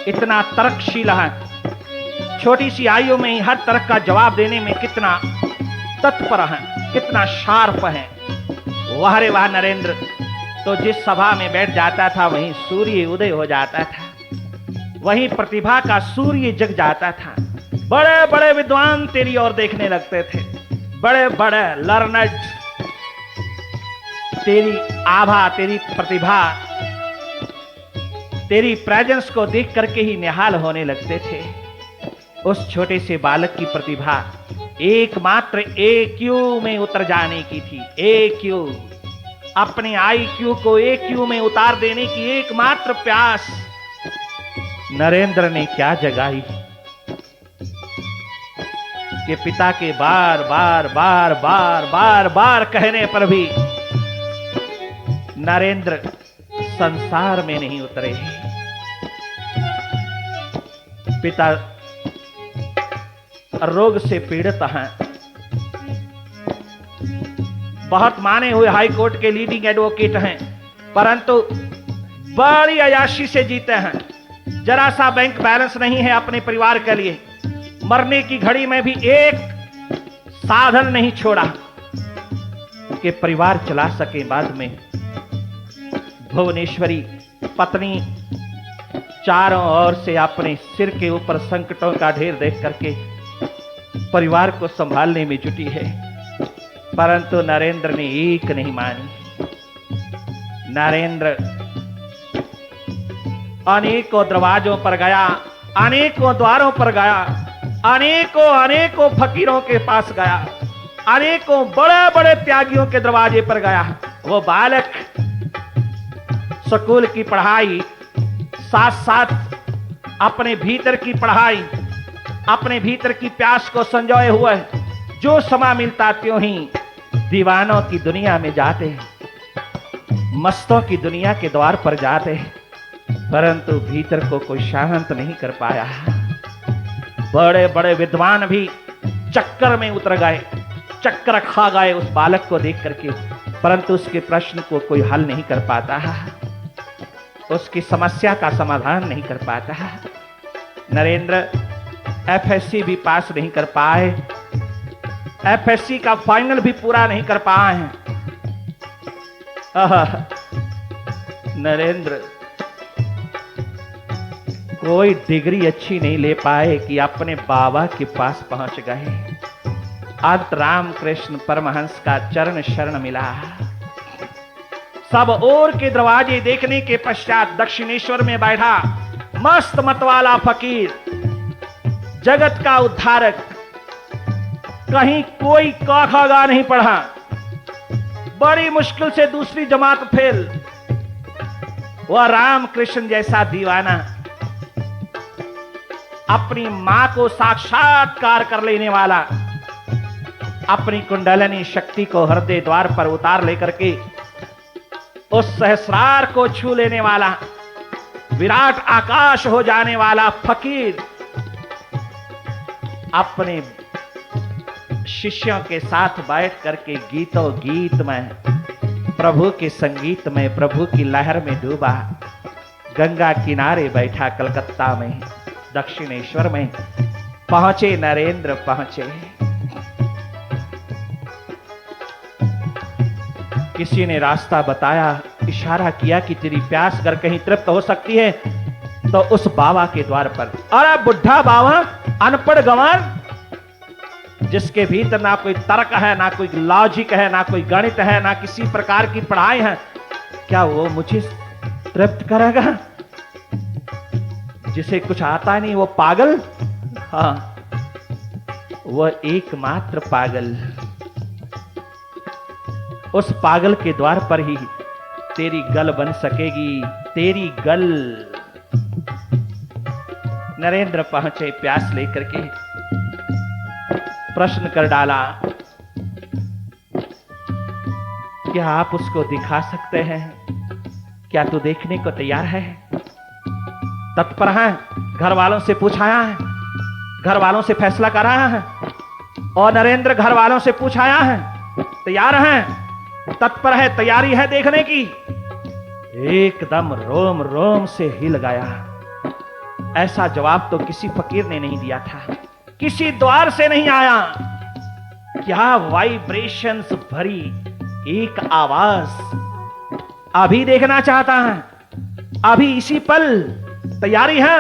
इतना तर्कशील है, छोटी सी आयु में ही हर तरह का जवाब देने में कितना तत्पर है, कितना शार्प है। वाह रे वाह नरेंद्र तो जिस सभा में बैठ जाता था वहीं सूर्य उदय हो जाता था, वहीं प्रतिभा का सूर्य जग जाता था। बड़े बड़े विद्वान तेरी ओर देखने लगते थे, बड़े बड़े लर्नड तेरी आभा, तेरी प्रतिभा, तेरी प्रेजेंस को देख करके ही निहाल होने लगते थे। उस छोटे से बालक की प्रतिभा एकमात्र AQ में उतर जाने की थी। AQ, अपने IQ को AQ में उतार देने की एकमात्र प्यास नरेंद्र ने क्या जगाई कि पिता के बार बार बार बार बार बार कहने पर भी नरेंद्र संसार में नहीं उतरे। पिता रोग से पीड़ित हैं, बहुत माने हुए हाई कोर्ट के लीडिंग एडवोकेट हैं, परंतु बड़ी अयाशी से जीते हैं। जरा सा बैंक बैलेंस नहीं है अपने परिवार के लिए। मरने की घड़ी में भी एक साधन नहीं छोड़ा कि परिवार चला सके। बाद में भुवनेश्वरी पत्नी चारों ओर से अपने सिर के ऊपर संकटों का ढेर देख करके परिवार को संभालने में जुटी है, परंतु नरेंद्र ने एक नहीं मानी। नरेंद्र अनेकों दरवाजों पर गया, अनेकों द्वारों पर गया, अनेकों अनेकों फकीरों के पास गया, अनेकों बड़े बड़े त्यागियों के दरवाजे पर गया। वो बालक स्कूल की पढ़ाई साथ साथ अपने भीतर की पढ़ाई, अपने भीतर की प्यास को संजोए हुए जो समय मिलता त्यों ही दीवानों की दुनिया में जाते हैं, मस्तों की दुनिया के द्वार पर जाते हैं, परंतु भीतर को कोई शांत नहीं कर पाया। बड़े बड़े विद्वान भी चक्कर में उतर गए, चक्कर खा गए उस बालक को देख करके, परंतु उसके प्रश्न को कोई हल नहीं कर पाता, उसकी समस्या का समाधान नहीं कर पाता। नरेंद्र FSC भी पास नहीं कर पाए, FSC का फाइनल भी पूरा नहीं कर पाए हैं। नरेंद्र कोई डिग्री अच्छी नहीं ले पाए कि अपने बाबा के पास पहुंच गए। अंत रामकृष्ण परमहंस का चरण शरण मिला। सब ओर के दरवाजे देखने के पश्चात दक्षिणेश्वर में बैठा मस्त मतवाला फकीर, जगत का उद्धारक, कहीं कोई क ख ग नहीं पढ़ा, बड़ी मुश्किल से दूसरी जमात फेल, वह रामकृष्ण जैसा दीवाना, अपनी मां को साक्षात्कार कर लेने वाला, अपनी कुंडलिनी शक्ति को हृदय द्वार पर उतार लेकर के उस सहस्रार को छू लेने वाला, विराट आकाश हो जाने वाला फकीर अपने शिष्यों के साथ बैठ करके गीतों गीत में, प्रभु के संगीत में, प्रभु की लहर में डूबा, गंगा किनारे बैठा कलकत्ता में, दक्षिणेश्वर में पहुंचे। नरेंद्र पहुंचे। किसी ने रास्ता बताया, इशारा किया कि तेरी प्यास अगर कहीं तृप्त हो सकती है तो उस बाबा के द्वार पर। अरे बुढ़ा बाबा, अनपढ़ गंवार, जिसके भीतर ना कोई तर्क है, ना कोई लॉजिक है, ना कोई गणित है, ना किसी प्रकार की पढ़ाई है, क्या वो मुझे तृप्त करेगा? जिसे कुछ आता नहीं वो पागल? हाँ, वह एकमात्र पागल। उस पागल के द्वार पर ही तेरी गल बन सकेगी, तेरी गल। नरेंद्र पहुंचे प्यास लेकर के, प्रश्न कर डाला, क्या आप उसको दिखा सकते हैं? क्या तू देखने को तैयार है? तत्पर है? घर वालों से पूछाया है, घर वालों से फैसला कराया है, और नरेंद्र घर वालों से पूछाया है, तैयार है, तत्पर है, तैयारी है देखने की। एकदम रोम रोम से हिल गया। ऐसा जवाब तो किसी फकीर ने नहीं दिया था, किसी द्वार से नहीं आया। क्या वाइब्रेशंस भरी एक आवाज, अभी देखना चाहता है, अभी इसी पल, तैयारी है।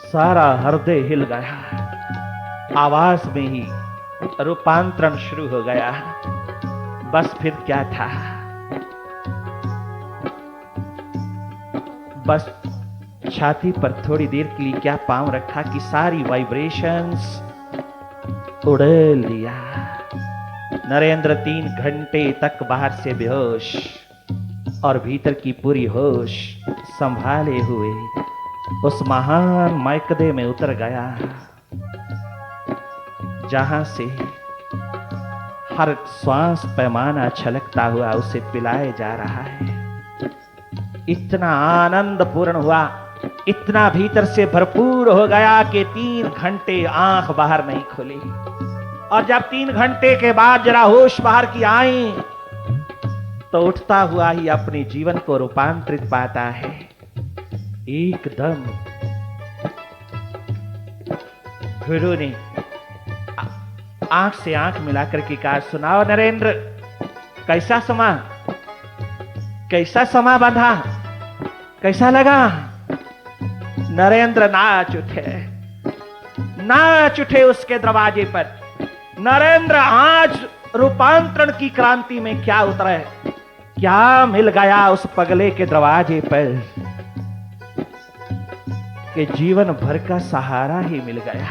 सारा हृदय हिल गया, आवाज में ही रूपांतरण शुरू हो गया। बस फिर क्या था, बस छाती पर थोड़ी देर के लिए क्या पांव रखा कि सारी वाइब्रेशंस उड़ेल लिया। नरेंद्र 3 घंटे तक बाहर से बेहोश और भीतर की पूरी होश संभाले हुए उस महान मायकदे में उतर गया, जहां से हर श्वास पैमाना छलकता हुआ उसे पिलाए जा रहा है। इतना आनंद पूर्ण हुआ, इतना भीतर से भरपूर हो गया कि 3 घंटे आंख बाहर नहीं खुली। और जब 3 घंटे के बाद जरा होश बाहर की आई तो उठता हुआ ही अपने जीवन को रूपांतरित पाता है। एकदम गुरु ने आंख से आंख मिलाकर के कहा, सुनाओ नरेंद्र, कैसा समा, कैसा समा बांधा, कैसा लगा? नरेंद्र नाच उठे उसके दरवाजे पर। नरेंद्र आज रूपांतरण की क्रांति में क्या उतरे, क्या मिल गया उस पगले के दरवाजे पर कि जीवन भर का सहारा ही मिल गया,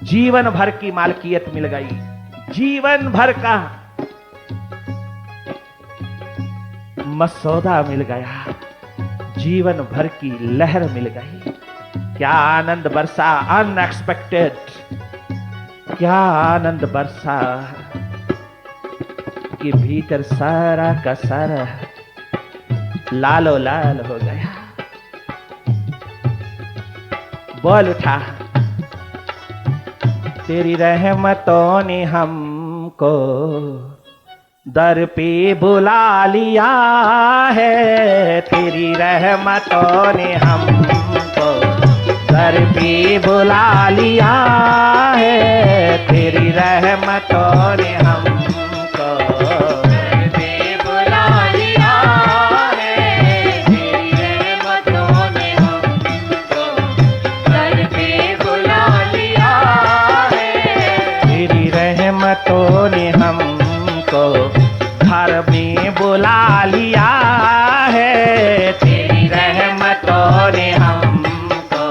जीवन भर की मालकियत मिल गई, जीवन भर का मसौदा मिल गया, जीवन भर की लहर मिल गई। क्या आनंद बरसा, अनएक्सपेक्टेड, क्या आनंद बरसा कि भीतर सारा का सारा लालो लाल हो गया। बोल उठा, तेरी रहमतों ने हमको दर पे बुला लिया है, तेरी रहमतों ने हमको दर पे बुला लिया है, तेरी रहमतों ने हमको दर पे बुला लिया है, तेरी रहमतों ने हमको घर में बुला लिया है, तेरी रहमतों ने हमको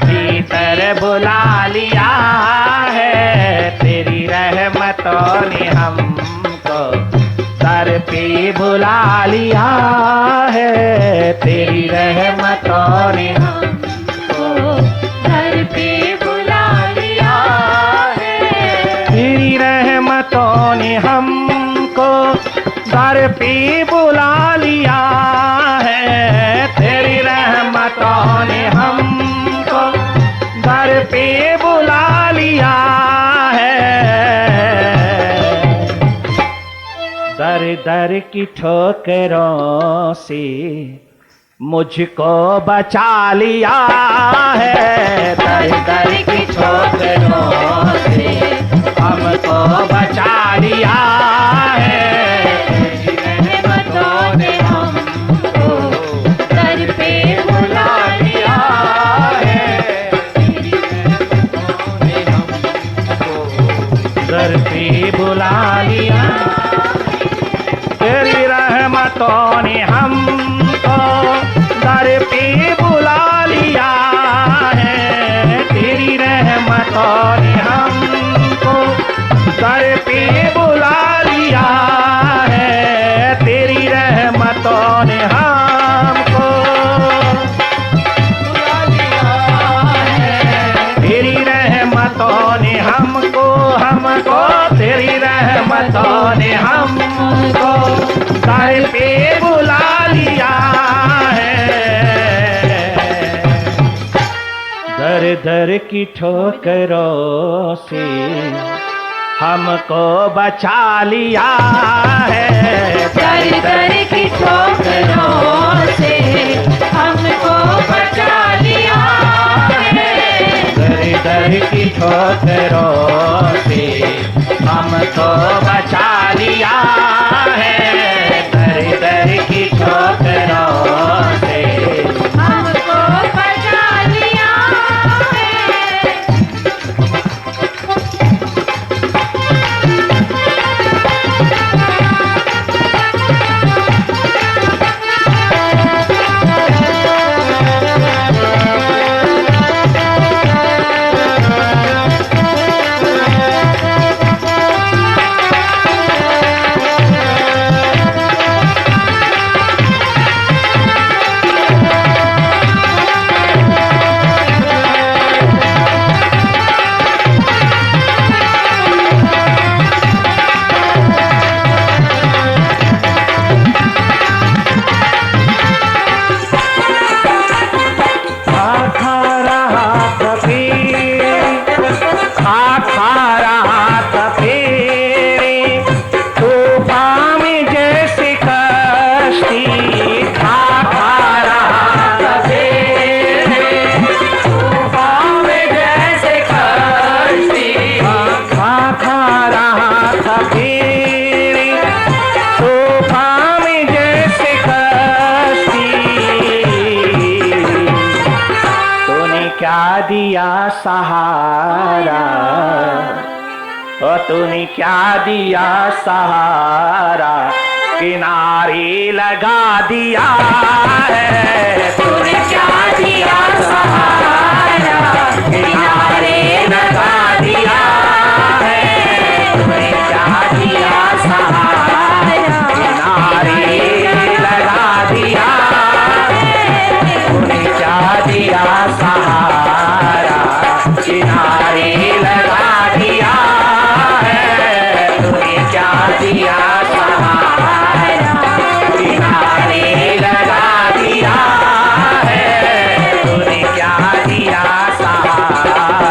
भीतर बुला लिया है, तेरी रहमतों ने हमको दर पे बुला लिया है, तेरी रहमतों ने हमको घर पे बुला लिया है, तेरी रहमतों ने हमको दर पे बुला लिया है, तेरी रहमतों ने हमको दर पे बुला लिया है। दर दर की ठोकरों से मुझको बचा लिया है, दर दर की ठोकरों से हमको बचा लिया है, रहमतों ने हमको दर पे बुला लिया है, दर पे बुला लिया, तेरी रहमतों ने हमको दर पे बुला लिया है, तेरी रहमतों ने हमको दर पे बुला लिया है, तेरी रहमतों ने हमको बुला लिया है, तेरी रहमतों ने हमको तेरी रहमतों ने हमको दर पे बुला लिया है। दर दर की ठोकरों से हमको बचा लिया है, दर दर की ठोकरों से हमको बचा लिया है, दर दर की ठोकरों से हमको बचा लिया है, दर दर की ठोकरों से हमको बचा लिया है। दिया सहारा, ओ तूने क्या दिया सहारा, किनारे लगा दिया है, तूने क्या दिया सहारा, किनारे लगा दिया है, तूने क्या दिया सहारा, किनारे लगा दिया है, तूने क्या दिया सहारा, किनारे लगा दिया है, तूने क्या दिया सहारा, किनारे लगा दिया है, तूने क्या दिया सहारा।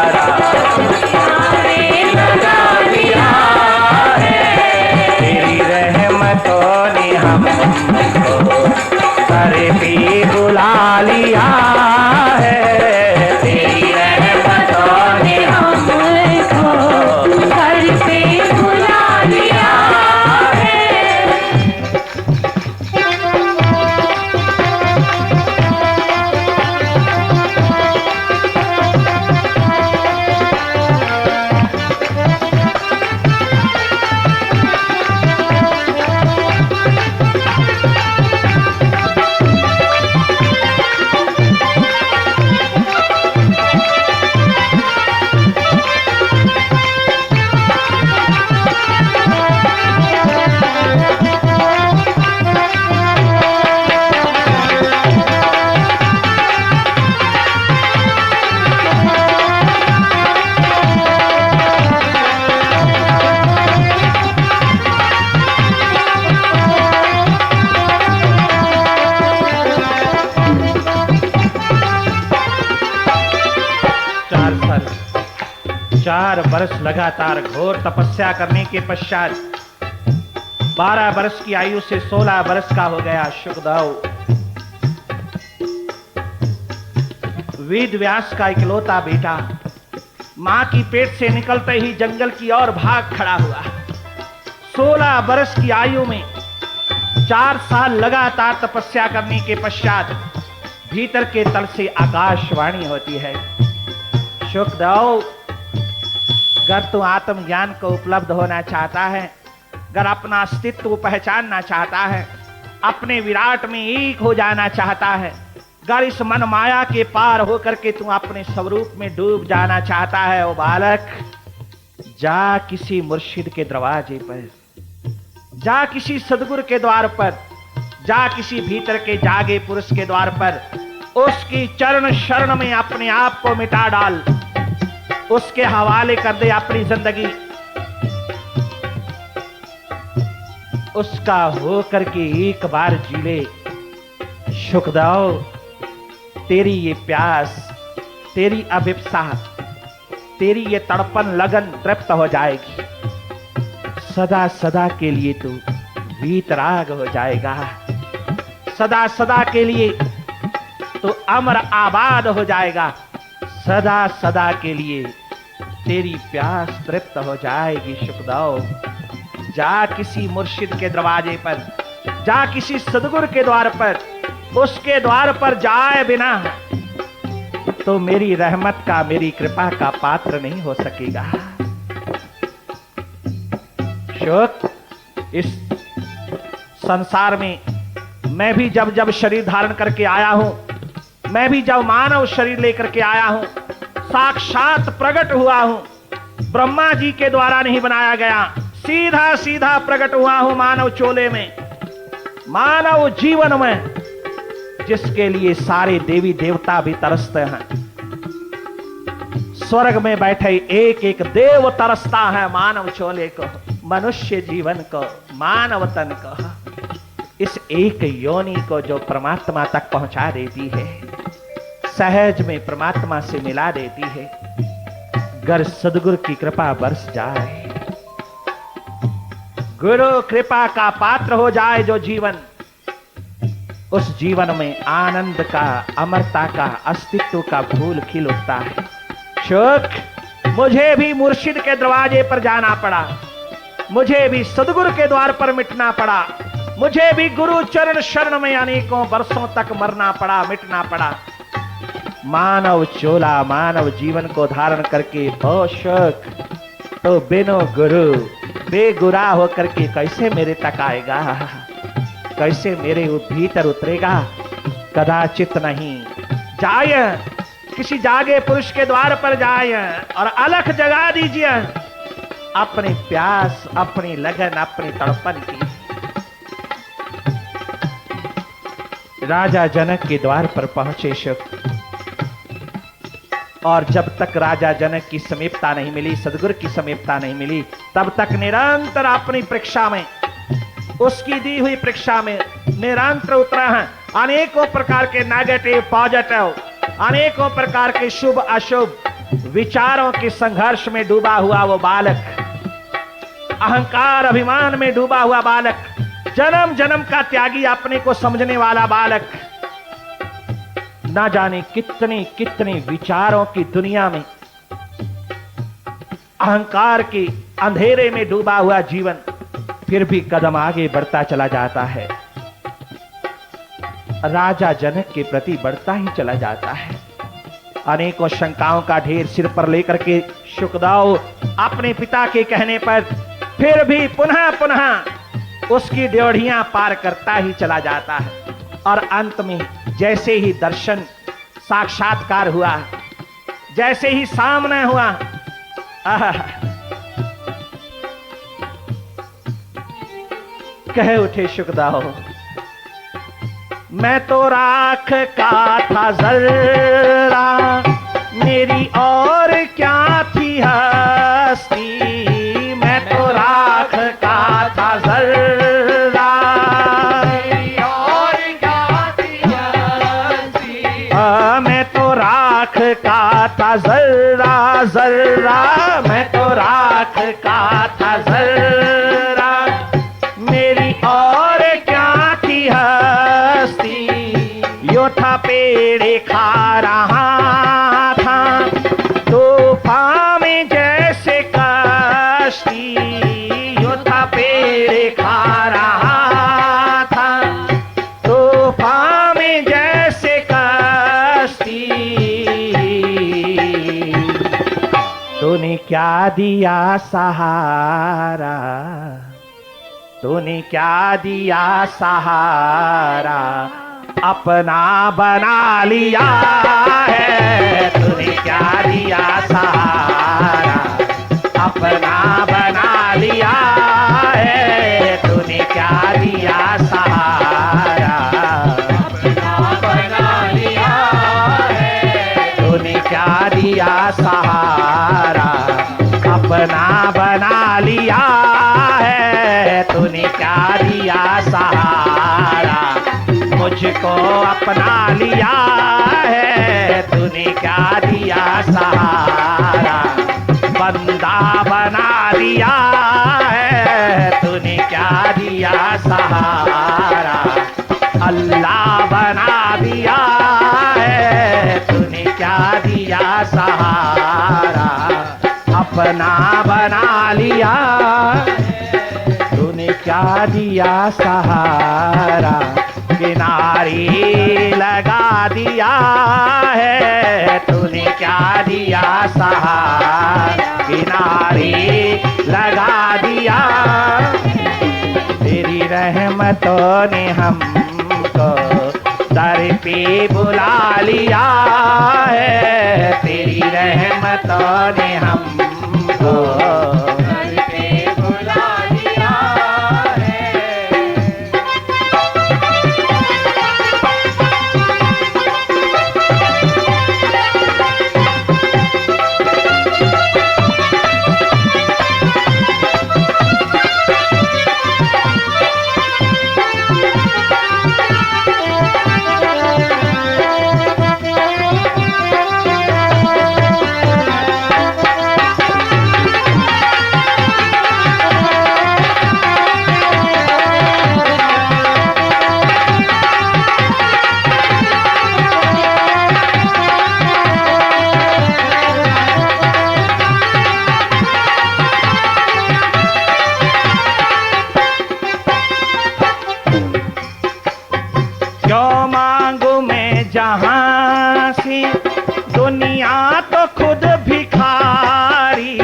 4 वर्ष लगातार घोर तपस्या करने के पश्चात 12 वर्ष की आयु से 16 वर्ष का हो गया शुकदेव। वेद व्यास का इकलौता बेटा मां की पेट से निकलते ही जंगल की ओर भाग खड़ा हुआ। 16 वर्ष की आयु में 4 साल लगातार तपस्या करने के पश्चात भीतर के तल से आकाशवाणी होती है, शुकदेव, अगर तू आत्मज्ञान को उपलब्ध होना चाहता है, अगर अपना अस्तित्व पहचानना चाहता है, अपने विराट में एक हो जाना चाहता है, अगर इस मन माया के पार होकर के तू अपने स्वरूप में डूब जाना चाहता है, ओ बालक, जा किसी मुर्शिद के दरवाजे पर, जा किसी सदगुरु के द्वार पर, जा किसी भीतर के जागे पुरुष के द्वार पर, उसकी चरण शरण में अपने आप को मिटा डाल, उसके हवाले कर दे अपनी जिंदगी। उसका हो करके एक बार जी ले शुकदेव। तेरी ये प्यास, तेरी अभिप्सा, तेरी ये तड़पन लगन तृप्त हो जाएगी। सदा सदा के लिए तू वीतराग हो जाएगा। सदा सदा के लिए तो अमर आबाद हो जाएगा। सदा सदा के लिए तेरी प्यास तृप्त हो जाएगी शुकदेव। जा किसी मुर्शिद के दरवाजे पर, जा किसी सदगुरु के द्वार पर, उसके द्वार पर जाए बिना तो मेरी रहमत का, मेरी कृपा का पात्र नहीं हो सकेगा। शुक, इस संसार में मैं भी जब जब शरीर धारण करके आया हूं, मैं भी जब मानव शरीर लेकर के आया हूं, साक्षात प्रकट हुआ हूं। ब्रह्मा जी के द्वारा नहीं बनाया गया, सीधा सीधा प्रकट हुआ हूं मानव चोले में, मानव जीवन में, जिसके लिए सारे देवी देवता भी तरसते हैं। स्वर्ग में बैठे एक एक देव तरसता है मानव चोले को, मनुष्य जीवन को, मानव तन को, इस एक योनि को जो परमात्मा तक पहुंचा देती है, सहज में परमात्मा से मिला देती है। गर सदगुरु की कृपा बरस जाए, गुरु कृपा का पात्र हो जाए जो जीवन, उस जीवन में आनंद का, अमरता का, अस्तित्व का फूल खिल उठता है। शुक, मुझे भी मुर्शिद के दरवाजे पर जाना पड़ा, मुझे भी सदगुरु के द्वार पर मिटना पड़ा, मुझे भी गुरु चरण शरण में अनेकों वर्षों तक मरना पड़ा, मिटना पड़ा। मानव चोला, मानव जीवन को धारण करके ओ शुक, तो बिनो गुरु बेगुरा होकर के कैसे मेरे तक आएगा, कैसे मेरे भीतर उतरेगा? कदाचित नहीं। जाए किसी जागे पुरुष के द्वार पर जाए और अलख जगा दीजिए अपनी प्यास, अपनी लगन, अपनी तड़पन की। राजा जनक के द्वार पर पहुंचे शुक, और जब तक राजा जनक की समीपता नहीं मिली, सदगुरु की समीपता नहीं मिली, तब तक निरंतर अपनी परीक्षा में, उसकी दी हुई परीक्षा में निरंतर उतरा है। अनेकों प्रकार के नेगेटिव, पॉजिटिव, अनेकों प्रकार के शुभ अशुभ विचारों के संघर्ष में डूबा हुआ वो बालक, अहंकार अभिमान में डूबा हुआ बालक, जन्म जन्म का त्यागी, अपने को समझने वाला बालक, ना जाने कितने कितने विचारों की दुनिया में, अहंकार के अंधेरे में डूबा हुआ जीवन, फिर भी कदम आगे बढ़ता चला जाता है, राजा जनक के प्रति बढ़ता ही चला जाता है। अनेकों शंकाओं का ढेर सिर पर लेकर के शुकदेव अपने पिता के कहने पर फिर भी पुनः पुनः उसकी ड्योढ़ियां पार करता ही चला जाता है, और अंत में जैसे ही दर्शन साक्षात्कार हुआ, जैसे ही सामने हुआ, कह उठे शुकदेव, मैं तो राख का था जर्रा, मेरी और क्या थी हस्ती, मैं तो राख का था जर्रा, मेरी और क्या थी हस्ती, मैं तो राख का था जर्रा जर्रा, मैं तो का था जरा, मेरी और क्या थी हस्ती। यो था पेड़े खा रहा था तूफान में जैसे कश्ती। यो था पेड़े खा रहा था तूफान में जैसे कश्ती। तूने क्या दिया सहारा, तूने क्या दिया सहारा, अपना बना लिया है। तूने क्या दिया सहारा, अपना बना लिया है। तूने क्या दिया सहारा, अपना बना लिया है। तूने क्या दिया सहारा, अपना बना लिया है। तूने क्या दिया सहारा, मुझको अपना लिया है। तूने क्या दिया सहारा, बंदा बना दिया है। तूने क्या दिया सहारा, अल्लाह बना दिया है। तूने क्या दिया सहारा, अपना बना लिया। तूने क्या दिया सहारा, किनारे लगा दिया है। तूने क्या दिया सहारा, किनारे लगा दिया। तेरी रहमतों ने हमको दर पे बुला लिया है। तेरी रहमतों ने हमको घर पे बुला लिया है। क्यों मांगू मैं जहां से, दुनिया तो खुद भिखारी।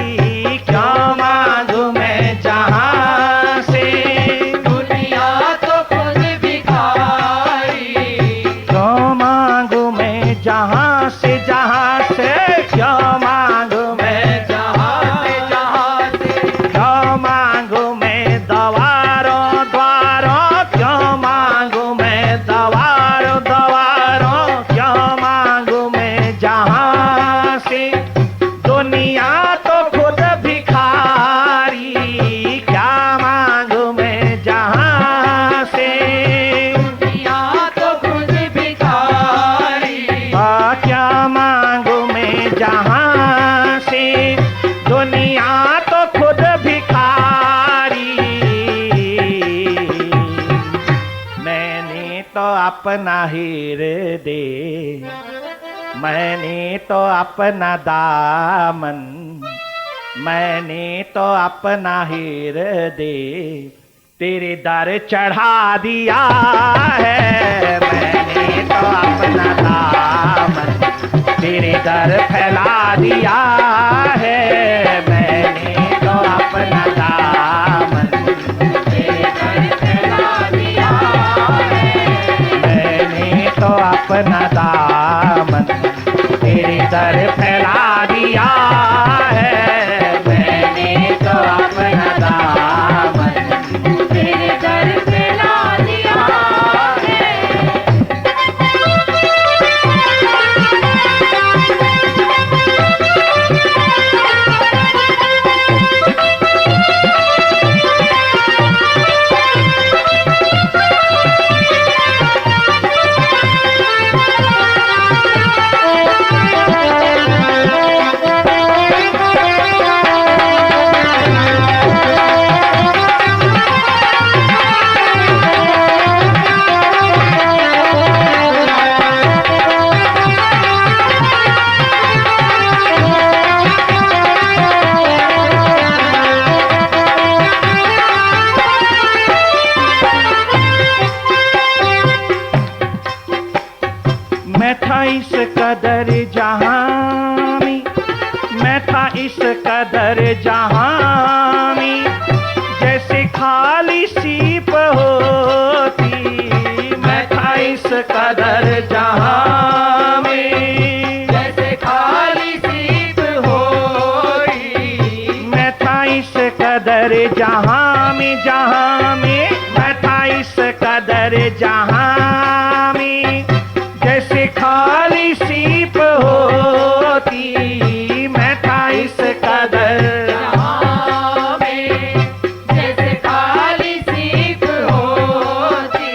क्यों मांगू मैं जहां से, दुनिया तो खुद भिखारी। क्यों मांगू मैं जहां से, जहां से क्यों मांगू मैं, जहाँ से क्यों मांगू मैं दवारों द्वारों। क्यों मांगू मैं दवारों द्वारों, क्यों मांगू मैं जहां से, दुनिया तो खुद भिखारी। क्या मांगू मैं जहां से, दुनिया तो खुद भिखारी। क्या मांगू मैं जहां से, दुनिया तो खुद भिखारी। मैंने तो अपना हृदय, मैंने तो अपना दामन, मैंने तो अपना हृदय तेरे दर चढ़ा दिया है। मैंने तो अपना दामन तेरे दर फैला दिया है। मैंने तो अपना दामन तेरे घर फैला दिया है। मैंने तो अपना दामन तेरे दर फैला दिया है। मैंने तो अपना दामन तेरे घर फैला दिया है। कदर जहां में, मैं था इस कदर जहां में, जैसे खाली सीप होती। मैं था इस कदर जहां में, जैसे खाली सीप होती। मैं था इस कदर जहां में, जहां में मैं था इस कदर जहां में, जैसे खाली सीप होती। मैं था इस कदर जहां में, जैसे खाली सीप होती।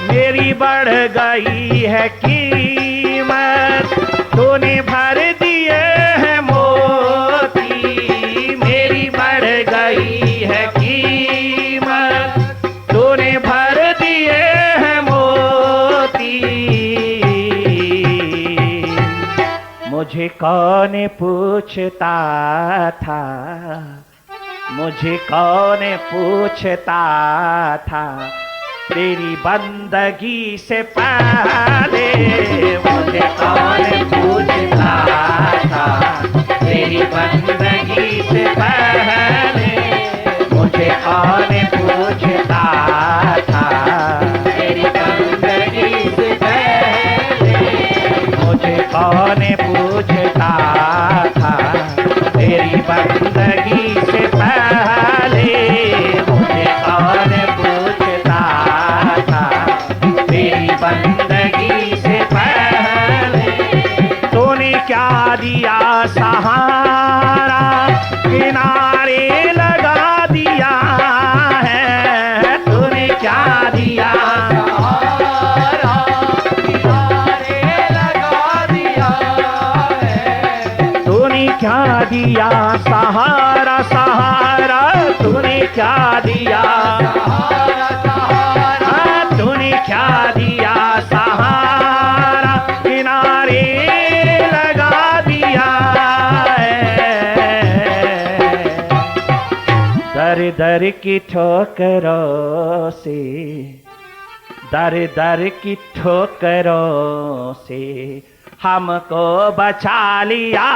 मेरी बढ़ गई है कीमत, तूने भर दिए हैं मोती। मेरी बढ़ गई है कीमत, तूने भर दिए हैं मोती। मुझे कौन पूछता था, मुझे कौन पूछता था, तेरी बंदगी से पहले। मुझे कौन पूछता था, तेरी बंदगी से पहले। मुझे कौन पूछता था, तेरी बंदगी से पहले। मुझे कौन पूछता था, तेरी बंदगी से पहले। मुझे कौन पूछता था, तेरी बंदगी से पहले। तूने क्या दिया सहारा, किनारे लगा दिया है। तूने क्या दिया सहारा, किनारे लगा दिया है। तूने क्या दिया सहारा, सहारा तूने क्या दिया। सहारा, सहारा, तूने क्या दिया सहारा, किनारे लगा दिया है। दर दर की ठोकरों से, दर दर की ठोकरों से हमको बचा लिया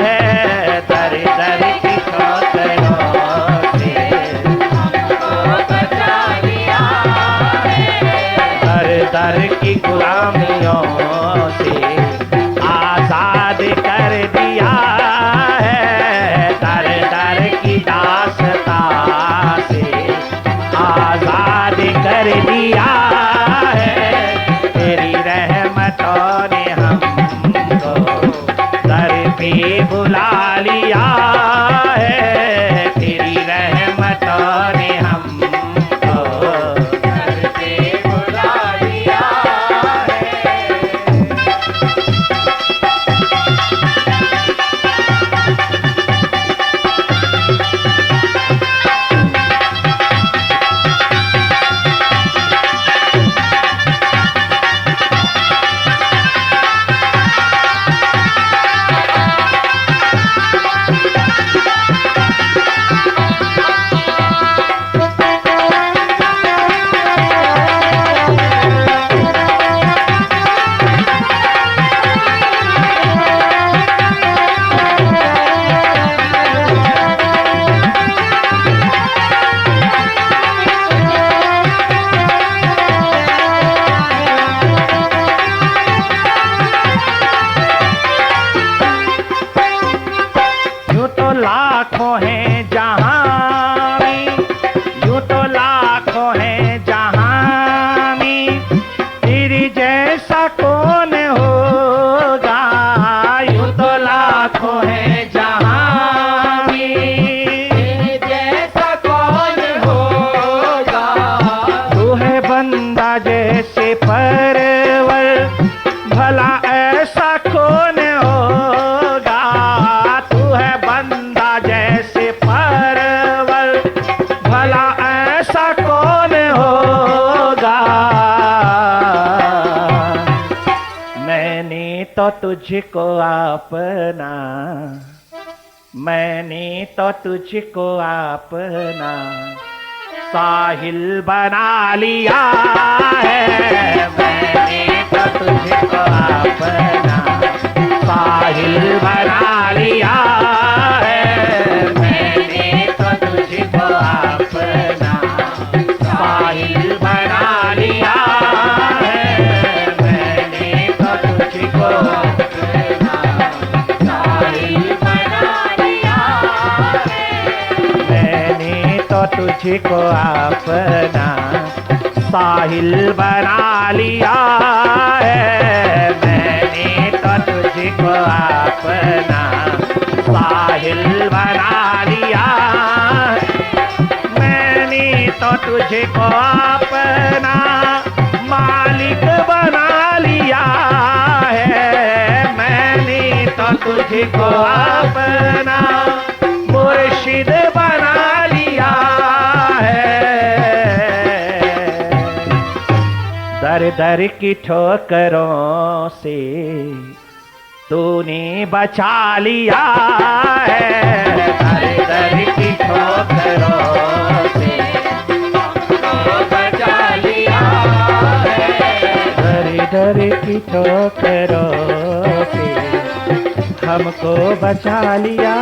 है। दर दर की ठोकरों से हमको बचा लिया है। दर दर की गुलामियों से आजाद कर दिया है। दर दर की दास्तां से आजाद कर दिया है। तेरी रहमतों ने हमको दर पे बुला लिया है। तेरी रहमतों ने हमको घर पे बुला लिया है। लाखों हैं जहां में, यूं तो लाखों हैं जहां में, तेरे जैसा कौन होगा। यूं तो लाखों हैं जहां में, तेरे जैसा कौन होगा। तू है बंदा जैसे परवर, भला ऐसा कौन होगा। तू है बंदा जैसे परवर, भला ऐसा कौन होगा। मैंने तो तुझको अपना, मैंने तो तुझको अपना साहिल बना लिया है। मैंने तो तुझको अपना साहिल बना लिया है। मैंने तो तुझको अपना साहिल बना लिया है। मैंने तो तुझको अपना साहिल बना लिया है। मैंने तो तुझको अपना साहिल बना लिया है। मैंने तो तुझको अपना साहिल बना लिया है। मैंने तो तुझको अपना मालिक बना लिया है। मैंने तो तुझको अपना मुर्शिद बना लिया है। दर दर की ठोकरों से तूने बचा लिया है। दर दर की ठोकरों से तूने बचा लिया है। दर दर की ठोकरों से हमको बचा लिया।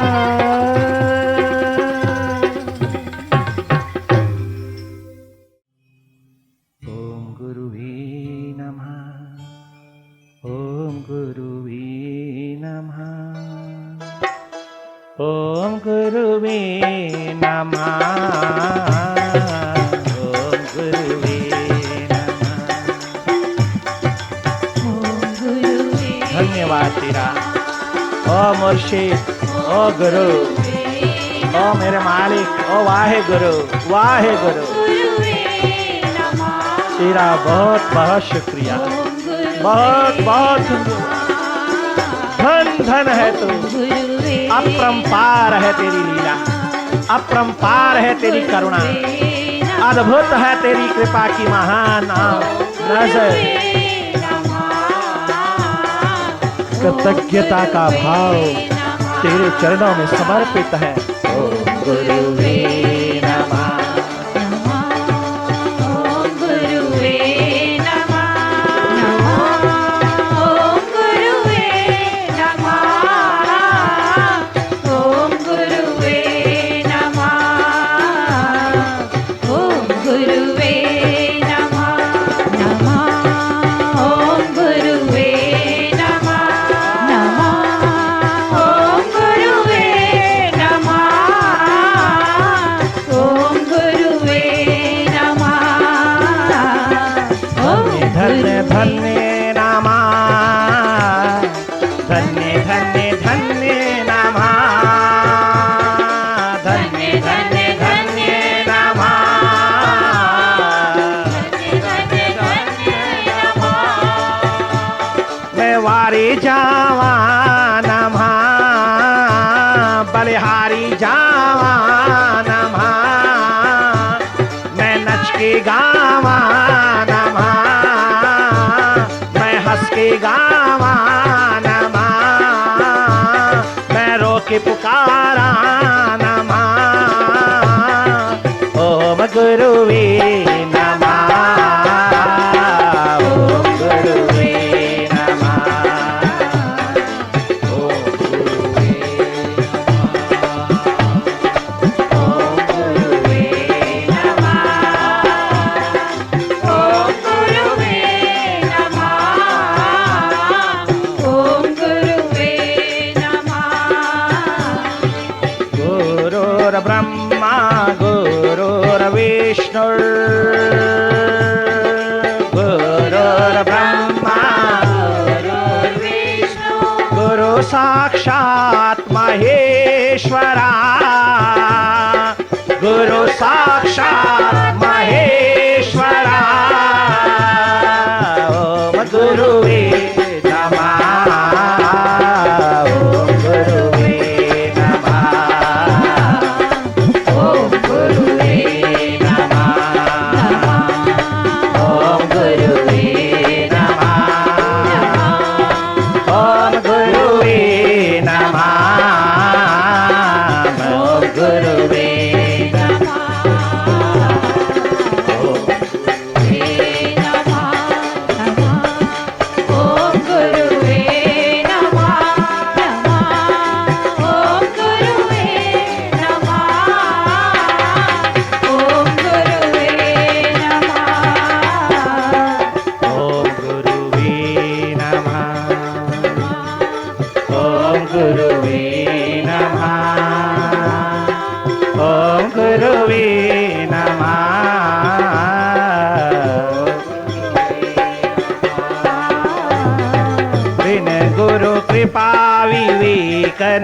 ओम गुरुवे नमः। ओम गुरुवे नमः। ओम गुरुवे नमः। ओम गुरुवे नमः। धन्यवाद तेरा ओ मुर्शिद, ओ गुरु, ओ मेरे मालिक, ओ वाहे गुरु, वाहे गुरु। तेरा बहुत बहुत शुक्रिया, बहुत बहुत धन धन है तू। अपरंपार है तेरी लीला, अपरंपार है तेरी करुणा, अद्भुत है तेरी कृपा की महान नजर। कृतज्ञता का भाव तेरे चरणों में समर्पित है। ओम गुरुवे नमः। जावा नमः, बलिहारी जावा नमः, मैं नच के गावा नमः, मैं हंस के गावा नमः, मैं रो के पुकारा नमः। ओम गुरुवे नमः। ब्रह्मा गुरुर्विष्णु गुरुर्ब्रह्मा गुरुर्विष्णु गुरु साक्षात् महेश्वरा गुरु साक्षात् महेश्वरा। ओम गुरुवे नमः। ओम गुरुवे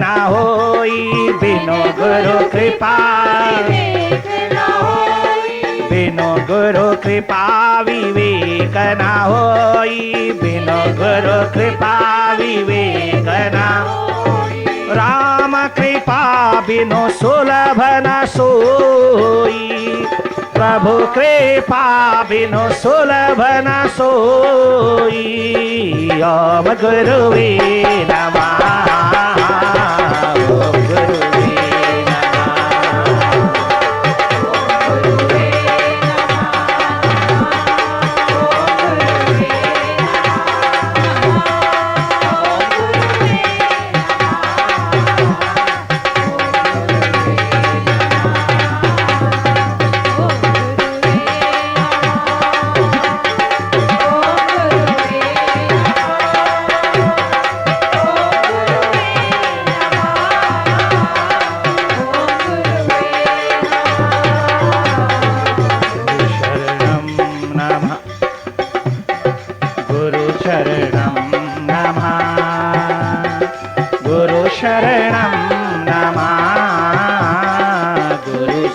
न होई बिनु गुरु कृपा बिनु गुरु कृपा विवेक न होई बिनु गुरु कृपा विवेक न राम कृपा बिनु सुलभ न सोई प्रभु कृपा बिनु सुलभ न सोई ओम गुरुवे नमः ओम गुरुवे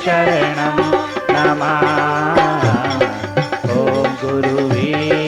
शरणं नमः ओम गुरुवे